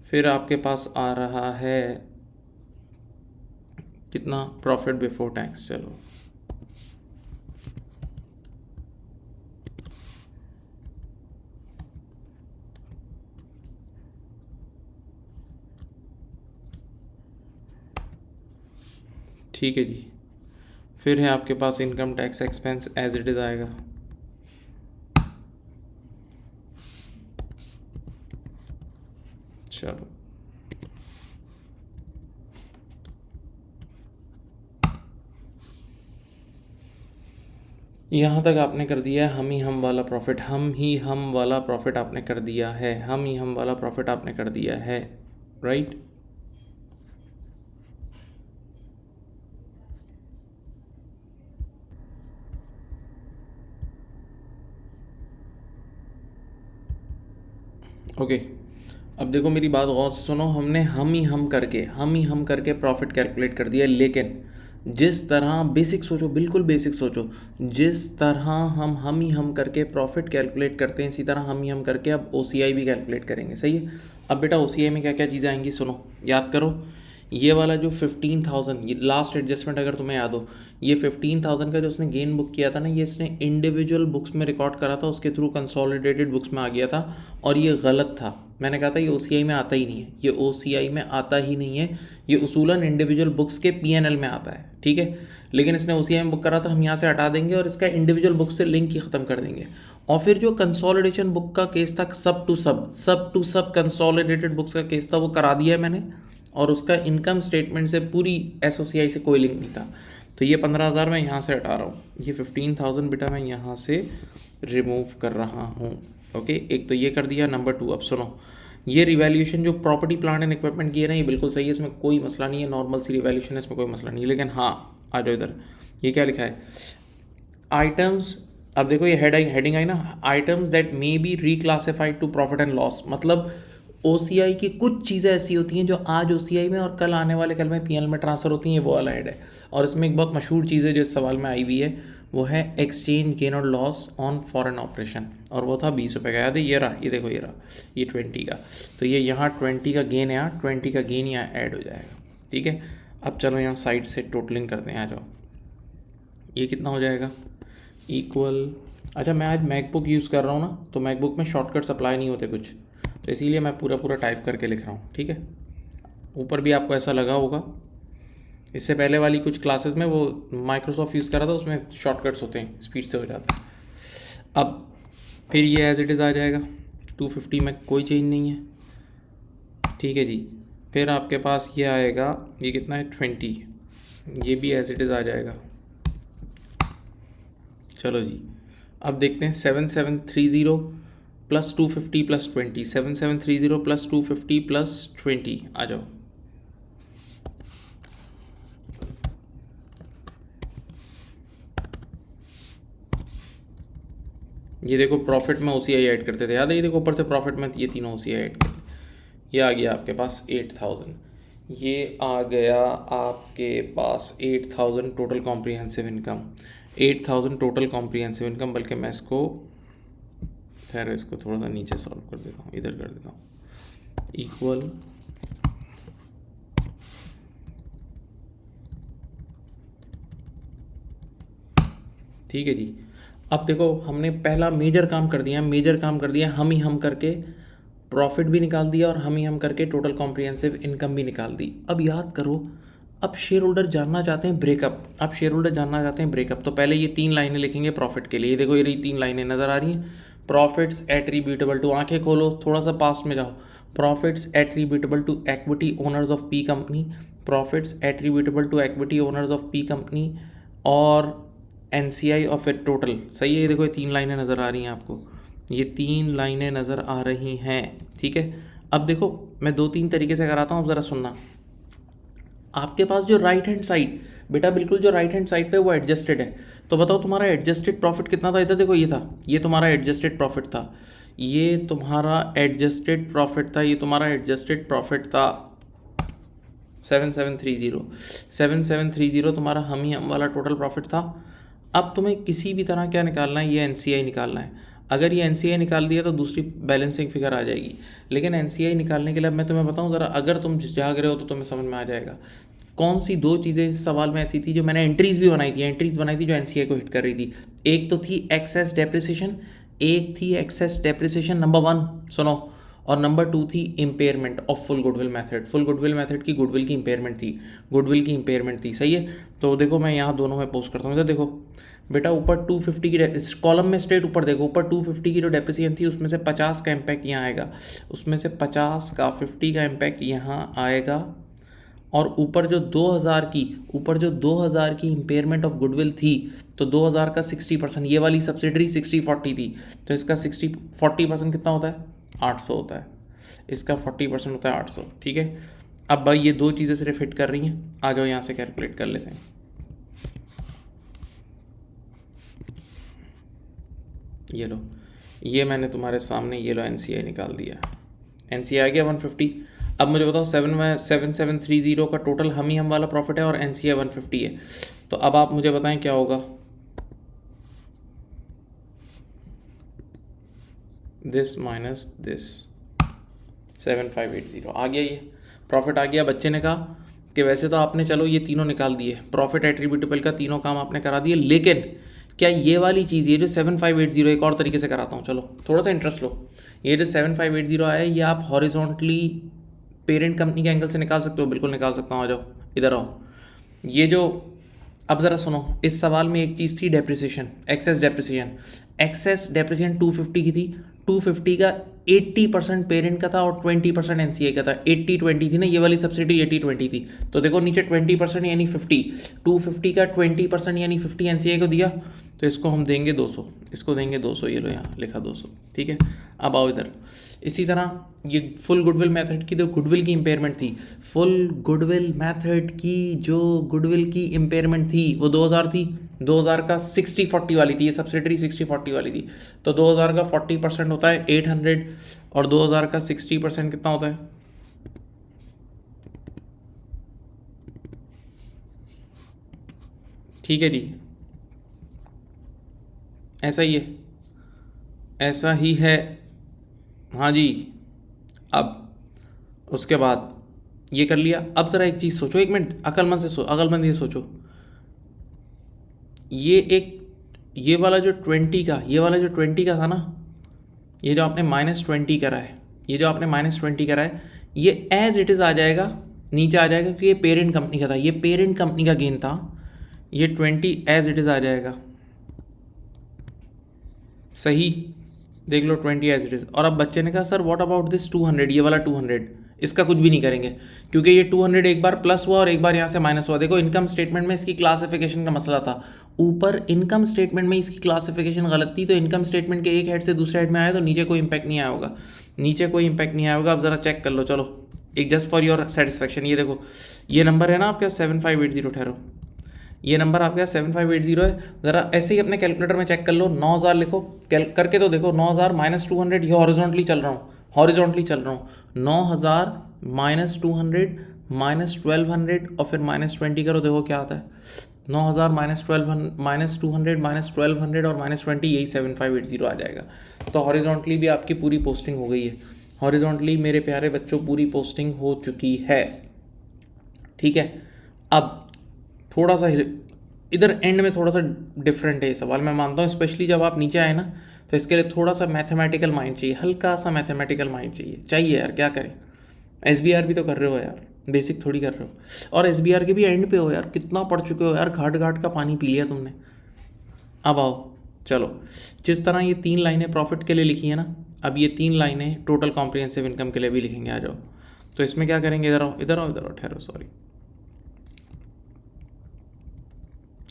फिर आपके पास आ रहा है कितना? Profit before tax. चलो, ठीक है जी। फिर है आपके पास income tax expense as it is आएगा। चलो, यहाँ तक आपने कर दिया है हम ही हम वाला प्रॉफिट, हम ही हम वाला प्रॉफिट आपने कर दिया है, हम ही हम वाला प्रॉफिट आपने कर दिया है, राइट। ओके, अब देखो मेरी बात गौर से सुनो, हमने हम ही हम करके प्रॉफिट कैलकुलेट कर दिया, लेकिन जिस तरह बेसिक सोचो, बिल्कुल बेसिक सोचो, जिस तरह हम ही हम करके प्रॉफिट कैलकुलेट करते हैं इसी तरह हम ही हम करके अब ओसीआई भी कैलकुलेट करेंगे, सही है। अब बेटा ओसीआई में क्या क्या चीज़ें आएंगी सुनो, याद करो। ये वाला जो 15,000, ये लास्ट एडजस्टमेंट अगर तुम्हें याद हो, ये 15,000 का जो उसने गेन बुक किया था ना, ये इसने इंडिविजुअल बुक्स में रिकॉर्ड करा था, उसके थ्रू कंसोलिडेटेड बुक्स में आ गया था, और ये गलत था। मैंने कहा था ये ओसीआई में आता ही नहीं है, ये ओसीआई में आता ही नहीं है, ये उसूलन इंडिविजुअल बुक्स के पीएनएल में आता है, ठीक है। लेकिन इसने ओसीआई में बुक करा था, हम यहाँ से हटा देंगे और इसका इंडिविजुअल बुक से लिंक ही ख़त्म कर देंगे। और फिर जो कंसोलिडेशन बुक का केस था, सब टू सब कंसोलिडेटेड बुक्स का केस था, वो करा दिया है मैंने, और उसका इनकम स्टेटमेंट से पूरी एसओसीआई से कोई लिंक नहीं था। तो ये 15,000 मैं यहाँ से हटा रहा हूँ, ये 15,000 बेटा मैं यहाँ से रिमूव कर रहा हूँ, ओके। एक तो ये कर दिया। नंबर 2, अब सुनो, ये रिवैल्यूएशन जो प्रॉपर्टी प्लांट एंड इक्विपमेंट की है ना, ये बिल्कुल सही है, इसमें कोई मसला नहीं है, नॉर्मल सी रिवैल्यूएशन है, इसमें कोई मसला नहीं है। लेकिन हाँ, आ जाओ इधर, ये क्या लिखा है? आइटम्स, अब देखो ये हेडिंग आई ना, items that may be reclassified to profit and loss, मतलब ओसीआई की कुछ चीज़ें ऐसी होती हैं जो आज ओसीआई में और कल आने वाले कल में पीएनएल में ट्रांसफ़र होती हैं, वो वाला हेड है। और इसमें एक बहुत मशहूर चीज़ है जो इस सवाल में आई हुई है, वो है एक्सचेंज गेन और लॉस ऑन फॉरेन ऑपरेशन, और वो था 20 रुपये का, याद है? ये रहा, ये देखो, ये रहा, ये 20 का। तो ये यहाँ 20 का गेन है, यहाँ 20 का गेन यहाँ ऐड हो जाएगा, ठीक है। अब चलो यहाँ साइड से टोटलिंग करते हैं, आ जाओ। ये कितना हो जाएगा, इक्वल, अच्छा मैं आज मैकबुक यूज़ कर रहा हूँ ना, तो मैकबुक में शॉर्टकट्स अप्लाई नहीं होते कुछ, तो इसीलिए मैं पूरा पूरा टाइप करके लिख रहा हूँ, ठीक है। ऊपर भी आपको ऐसा लगा होगा, इससे पहले वाली कुछ क्लासेस में वो माइक्रोसॉफ्ट यूज़ करा था, उसमें शॉर्टकट्स होते हैं, स्पीड से हो जाता है। अब फिर ये एज इट इज़ आ जाएगा, 250 में कोई चेंज नहीं है, ठीक है जी। फिर आपके पास ये आएगा, ये कितना है 20, ये भी एज इट इज़ आ जाएगा। चलो जी, अब देखते हैं 7730 प्लस 250 प्लस 20, 7730 प्लस 250 प्लस 20, आ जाओ। ये देखो प्रॉफिट में OCI ऐड करते थे, याद है, ये देखो ऊपर से प्रॉफिट में ये तीनों OCI ऐड करते, ये आ गया आपके पास 8000, ये आ गया आपके पास 8000 total comprehensive income, 8000 total comprehensive income. बल्कि मैं इसको खैर इसको थोड़ा सा नीचे सॉल्व कर देता हूँ, इधर कर देता हूँ, इक्वल ठीक है जी। अब देखो हमने पहला मेजर काम कर दिया, हम करके प्रॉफिट भी निकाल दिया और हम करके टोटल कॉम्प्रिहेंसिव इनकम भी निकाल दी। अब याद करो, अब शेयर होल्डर जानना चाहते हैं ब्रेकअप, तो पहले ये 3 लाइनें लिखेंगे प्रॉफिट के लिए। देखो ये 3 लाइनें नज़र आ रही हैं, प्रॉफिट्स एट्रीब्यूटेबल टू, आंखें खोलो थोड़ा सा पास में जाओ, profits attributable to equity owners of P company, profits attributable to equity owners of P company, और NCI ऑफ इट टोटल। सही है, ये देखो ये 3 लाइनें नज़र आ रही हैं आपको, ये 3 लाइनें नज़र आ रही हैं, ठीक है। अब देखो मैं 2-3 तरीके से कराता हूँ, अब ज़रा सुनना। आपके पास जो राइट हैंड साइड, बेटा बिल्कुल जो राइट हैंड साइड पे वो एडजस्टेड है, तो बताओ तुम्हारा एडजस्टेड प्रॉफिट कितना था। इधर देखो ये था, ये तुम्हारा एडजस्टेड प्रॉफिट था, ये तुम्हारा एडजस्टेड प्रॉफिट था, ये तुम्हारा एडजस्टेड प्रॉफिट था 7730 तुम्हारा हम वाला टोटल प्रॉफिट था। अब तुम्हें किसी भी तरह क्या निकालना है, ये NCI निकालना है। अगर ये NCI निकाल दिया तो दूसरी बैलेंसिंग फिगर आ जाएगी, लेकिन NCI निकालने के लिए मैं तुम्हें बताऊं ज़रा, अगर तुम जाग रहे हो तो तुम्हें समझ में आ जाएगा कौन सी 2 चीज़ें इस सवाल में ऐसी थी जो मैंने एंट्रीज़ बनाई थी जो NCI को हिट कर रही थी। एक तो थी एक्सेस डेप्रिसिएशन, नंबर 1 सुनो, और नंबर 2 थी impairment of full goodwill method की गुडविल की इम्पेयरमेंट थी, सही है। तो देखो मैं यहाँ दोनों में पोस्ट करता हूँ, इधर देखो बेटा, ऊपर 250 की इस कॉलम में स्ट्रेट ऊपर देखो, ऊपर 250 की जो डेप्रिसिएशन थी उसमें से 50 का इम्पैक्ट यहाँ आएगा, उसमें से 50 का 50 का इम्पैक्ट यहाँ आएगा, और ऊपर जो 2000 की इम्पेयरमेंट ऑफ गुडविल थी, तो 2000 का 60%, ये वाली सब्सिडरी 60-40 थी, तो इसका 40% कितना होता है, 800 होता है, इसका 40% होता है 800, ठीक है। अब भाई ये 2 चीज़ें सिर्फ हिट कर रही हैं, आ जाओ यहाँ से कैलकुलेट कर लेते हैं। ये लो, ये मैंने तुम्हारे सामने, ये लो NCI निकाल दिया, NCI आ गया 150। अब मुझे बताओ 7730 का टोटल हम वाला प्रॉफिट है और NCI 150 है, तो अब आप मुझे बताएं क्या होगा, दिस माइनस दिस, 7580 आ गया, ये प्रॉफिट आ गया। बच्चे ने कहा कि वैसे तो आपने चलो ये तीनों निकाल दिए, प्रॉफिट एट्रीब्यूटेबल का तीनों काम आपने करा दिए, लेकिन क्या ये वाली चीज़, ये जो 7580, एक और तरीके से कराता हूँ, चलो थोड़ा सा इंटरेस्ट लो, ये जो 7580 आया है, ये आप हॉरिजॉन्टली पेरेंट कंपनी के एंगल से निकाल सकते हो, बिल्कुल निकाल सकता हूँ, आ जाओ इधर आओ। ये जो, अब ज़रा सुनो, इस सवाल में एक चीज़ थी डेप्रिसिएशन, एक्सेस डेप्रिसिएशन 250 की थी, 250 का 80% पेरेंट का था और 20% NCI का था, 80-20 थी ना, ये वाली सब्सिडी 80-20 थी, तो देखो नीचे 20% यानी 50, 250 का 20% यानी 50 NCI को दिया, तो इसको हम देंगे 200, इसको देंगे 200, ये लो यहाँ लिखा 200, ठीक है। अब आओ इधर, इसी तरह ये फुल गुडविल मेथड की जो गुडविल की इम्पेयरमेंट थी, फुल गुडविल मेथड की जो गुडविल की इम्पेयरमेंट थी वो 2000 थी, 2000 का 60-40 वाली थी, ये सब्सिडरी 60-40 वाली थी, तो 2000 का 40% होता है 800 और 2000 का 60% कितना होता है, ठीक है जी, ऐसा ही है, ऐसा ही है, हाँ जी। अब उसके बाद ये कर लिया। अब ज़रा एक चीज़ सोचो, एक मिनट अकलमंद ये सोचो, ये वाला जो 20 का, ये वाला जो 20 का था ना, ये जो आपने -20 करा है, ये जो आपने -20 करा है, ये एज इट इज़ आ जाएगा, नीचे आ जाएगा, क्योंकि ये पेरेंट कंपनी का था, ये पेरेंट कंपनी का गेन था, ये 20 एज इट इज़ आ जाएगा। सही, देख लो 20 एज इट इज़। और अब बच्चे ने कहा सर व्हाट अबाउट दिस 200, ये वाला 200, इसका कुछ भी नहीं करेंगे, क्योंकि ये 200 एक बार प्लस हुआ और एक बार यहाँ से माइनस हुआ। देखो इनकम स्टेटमेंट में इसकी क्लासिफिकेशन का मसला था, ऊपर इनकम स्टेटमेंट में इसकी क्लासिफिकेशन गलत थी, तो इनकम स्टेटमेंट के एक हेड से दूसरे हेड में आया तो नीचे कोई इंपैक्ट नहीं आया होगा, नीचे कोई इंपैक्ट नहीं आया होगा। अब ज़रा चेक कर लो, चलो एक जस्ट फॉर योर सेटिस्फेक्शन, ये देखो ये नंबर है ना आपका 7580, ठहरो, ये नंबर आपके पास 7580 है। ज़रा ऐसे ही अपने कैलकुलेटर में चेक कर लो, 9000 लिखो, करके तो देखो, 9000 -200, ये हॉरिजॉन्टली चल रहा हूँ, 9000 -200 -1200 और फिर -20 करो, देखो क्या आता है। 9000 -200 -1200 और -20, यही 7580 आ जाएगा। तो हॉरिजॉन्टली भी आपकी पूरी पोस्टिंग हो गई है, हॉरिजॉन्टली मेरे प्यारे बच्चों पूरी पोस्टिंग हो चुकी है। ठीक है, अब थोड़ा सा इधर एंड में थोड़ा सा डिफरेंट है ये सवाल, मैं मानता हूँ, स्पेशली जब आप नीचे आए ना, तो इसके लिए थोड़ा सा मैथमेटिकल माइंड चाहिए, हल्का सा मैथमेटिकल माइंड चाहिए यार, क्या करें। SBR भी तो कर रहे हो यार, बेसिक थोड़ी कर रहे हो, और SBR के भी एंड पे हो यार, कितना पढ़ चुके हो यार, घाट घाट का पानी पी लिया तुमने। अब आओ, चलो, जिस तरह ये 3 लाइनें प्रॉफिट के लिए लिखी है ना, अब ये 3 लाइनें टोटल कॉम्प्रिहेंसिव इनकम के लिए भी लिखेंगे। आ जाओ, तो इसमें क्या करेंगे, इधर आओ इधर आओ इधर आओ, ठहरो, सॉरी,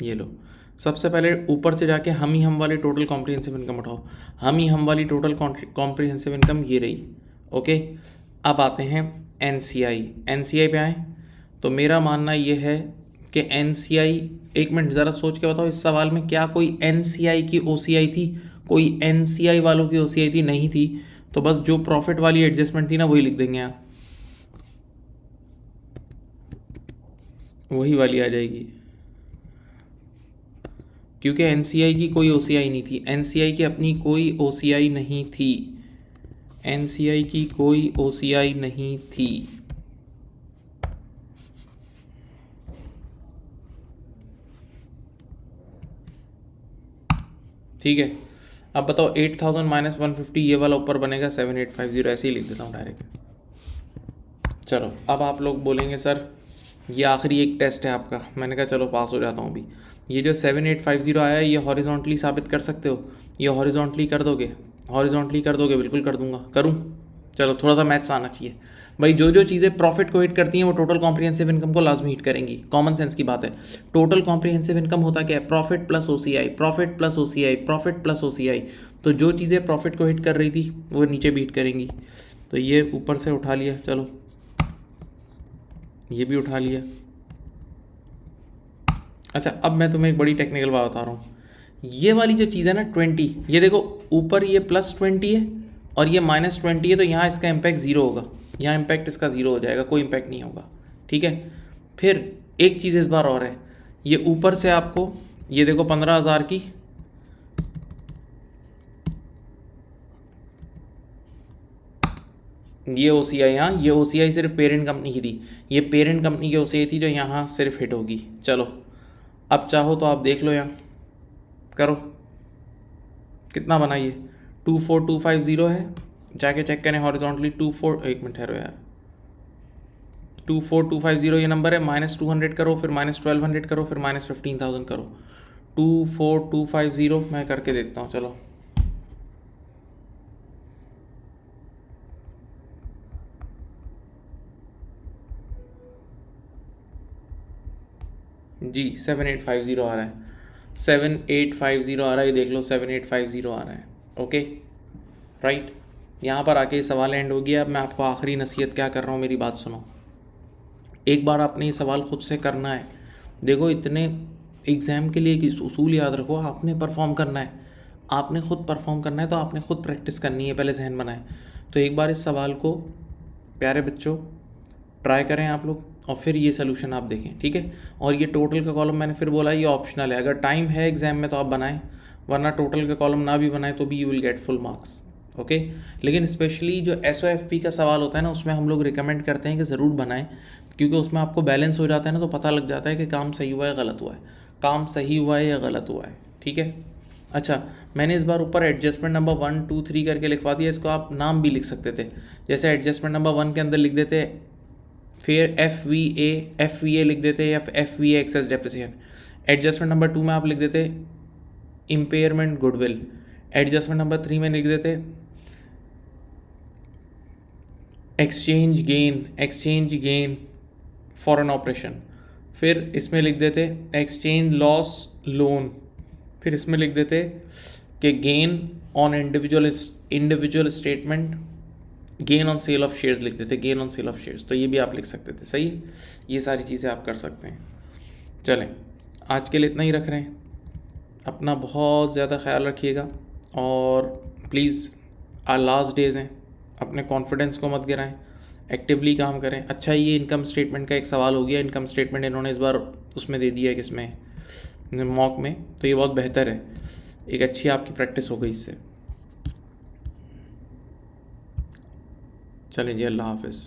ये लो, सबसे पहले ऊपर से जाके हम वाली टोटल कॉम्प्रिहेंसिव इनकम उठाओ, हम वाली टोटल कॉम्प्रिहेंसिव इनकम ये रही। ओके, अब आते हैं NCI पे आए, तो मेरा मानना ये है कि NCI, एक मिनट ज़रा सोच के बताओ, इस सवाल में क्या कोई NCI की OCI थी, कोई NCI वालों की OCI थी? नहीं थी, तो बस जो प्रॉफिट वाली एडजस्टमेंट थी ना वही लिख देंगे आप, वही वाली आ जाएगी, क्योंकि NCI की कोई OCI नहीं थी, NCI की अपनी कोई OCI नहीं थी, NCI की कोई OCI नहीं थी। ठीक है, अब बताओ 8000 -150, ये वाला ऊपर बनेगा 7850, ऐसे ही लिख देता हूँ डायरेक्ट। चलो, अब आप लोग बोलेंगे सर ये आखिरी एक टेस्ट है आपका, मैंने कहा चलो पास हो जाता हूँ अभी। ये जो 7850 आया है, ये हॉरिजॉन्टली साबित कर सकते हो, ये हॉरिजॉन्टली कर दोगे? हॉरिजॉन्टली कर दोगे? बिल्कुल कर दूंगा, करूँ? चलो थोड़ा सा मैथ्स आना चाहिए भाई, जो चीज़ें प्रॉफिट को हिट करती हैं वो टोटल कॉम्प्रिहेंसिव इनकम को लाजमी हिट करेंगी, कॉमन सेंस की बात है। टोटल कॉम्प्रिहेंसिव इनकम होता क्या है? Profit plus OCI, profit plus OCI, profit plus OCI। तो जो चीज़ें प्रॉफिट को हिट कर रही थी वो नीचे भी हिट करेंगी, तो ये ऊपर से उठा लिया, चलो ये भी उठा लिया। अच्छा, अब मैं तुम्हें एक बड़ी टेक्निकल बात बता रहा हूँ, ये वाली जो चीज़ है ना 20, ये देखो ऊपर ये +20 है और ये -20 है, तो यहाँ इसका इम्पैक्ट 0 होगा, यहाँ इम्पैक्ट इसका 0 हो जाएगा, कोई इम्पैक्ट नहीं होगा। ठीक है, फिर एक चीज़ इस बार और है, ये ऊपर से आपको ये देखो 15000 की, ये OCI, यहाँ ये OCI सिर्फ पेरेंट कंपनी की थी, ये पेरेंट कंपनी की OCI थी जो यहाँ सिर्फ हिट होगी। चलो अब चाहो तो आप देख लो, यहाँ करो कितना बना, ये 24250 है, जाके चेक करें हॉरिजॉन्टली। 1 मिनट ठहरो यार, 24250 ये नंबर है, -200 करो, फिर -1200 करो, फिर -15000 करो, 24250 मैं करके देखता हूँ। चलो जी 7850 आ रहा है, 7850 आ रहा है, ये देख लो 7850 आ रहा है। ओके राइट, यहाँ पर आके सवाल एंड हो गया। अब मैं आपको आखिरी नसीहत क्या कर रहा हूँ, मेरी बात सुनो, एक बार आपने ये सवाल खुद से करना है। देखो इतने एग्ज़ाम के लिए एक उसूल याद रखो, आपने परफॉर्म करना है, आपने खुद परफॉर्म करना है, तो आपने खुद प्रैक्टिस करनी है, पहले जहन बनाए। तो एक बार इस सवाल को प्यारे बच्चों ट्राई करें आप लोग, और फिर ये सोल्यूशन आप देखें, ठीक है। और ये टोटल का कॉलम मैंने फिर बोला ये ऑप्शनल है, अगर टाइम है एग्ज़ाम में तो आप बनाएं, वरना टोटल का कॉलम ना भी बनाएं तो भी you will get full marks. Okay. लेकिन स्पेशली जो SOFP का सवाल होता है ना, उसमें हम लोग रिकमेंड करते हैं कि ज़रूर बनाएं, क्योंकि उसमें आपको बैलेंस हो जाता है ना, तो पता लग जाता है कि काम सही हुआ है गलत हुआ है, काम सही हुआ है या गलत हुआ है। ठीक है। अच्छा, मैंने इस बार ऊपर एडजस्टमेंट नंबर 1 2 3 करके लिखवा दिया, इसको आप नाम भी लिख सकते थे। जैसे एडजस्टमेंट नंबर 1 के अंदर लिख देते फिर FVA लिख देते, या FVA excess depreciation. Adjustment number 2 में आप लिख देते इम्पेयरमेंट गुडविल। एडजस्टमेंट नंबर 3 में लिख देते एक्सचेंज गेन फॉरेन ऑपरेशन। फिर इसमें लिख देते एक्सचेंज लॉस लोन। फिर इसमें लिख देते कि gain on individual statement, gain on sale of shares लिख देते, gain on sale of shares. तो ये भी आप लिख सकते थे। सही, ये सारी चीज़ें आप कर सकते हैं। चलें, आज के लिए इतना ही रख रहे हैं। अपना बहुत ज़्यादा ख्याल रखिएगा, और प्लीज़ लास्ट डेज़ हैं, अपने कॉन्फिडेंस को मत गिराएं, एक्टिवली काम करें। अच्छा, ये इनकम स्टेटमेंट का एक सवाल हो गया। इनकम स्टेटमेंट इन्होंने इस बार उसमें दे दिया है, किसमें, मॉक में, तो ये बहुत बेहतर है, एक अच्छी आपकी प्रैक्टिस हो गई इससे। चलें जी, अल्लाह हाफिज़।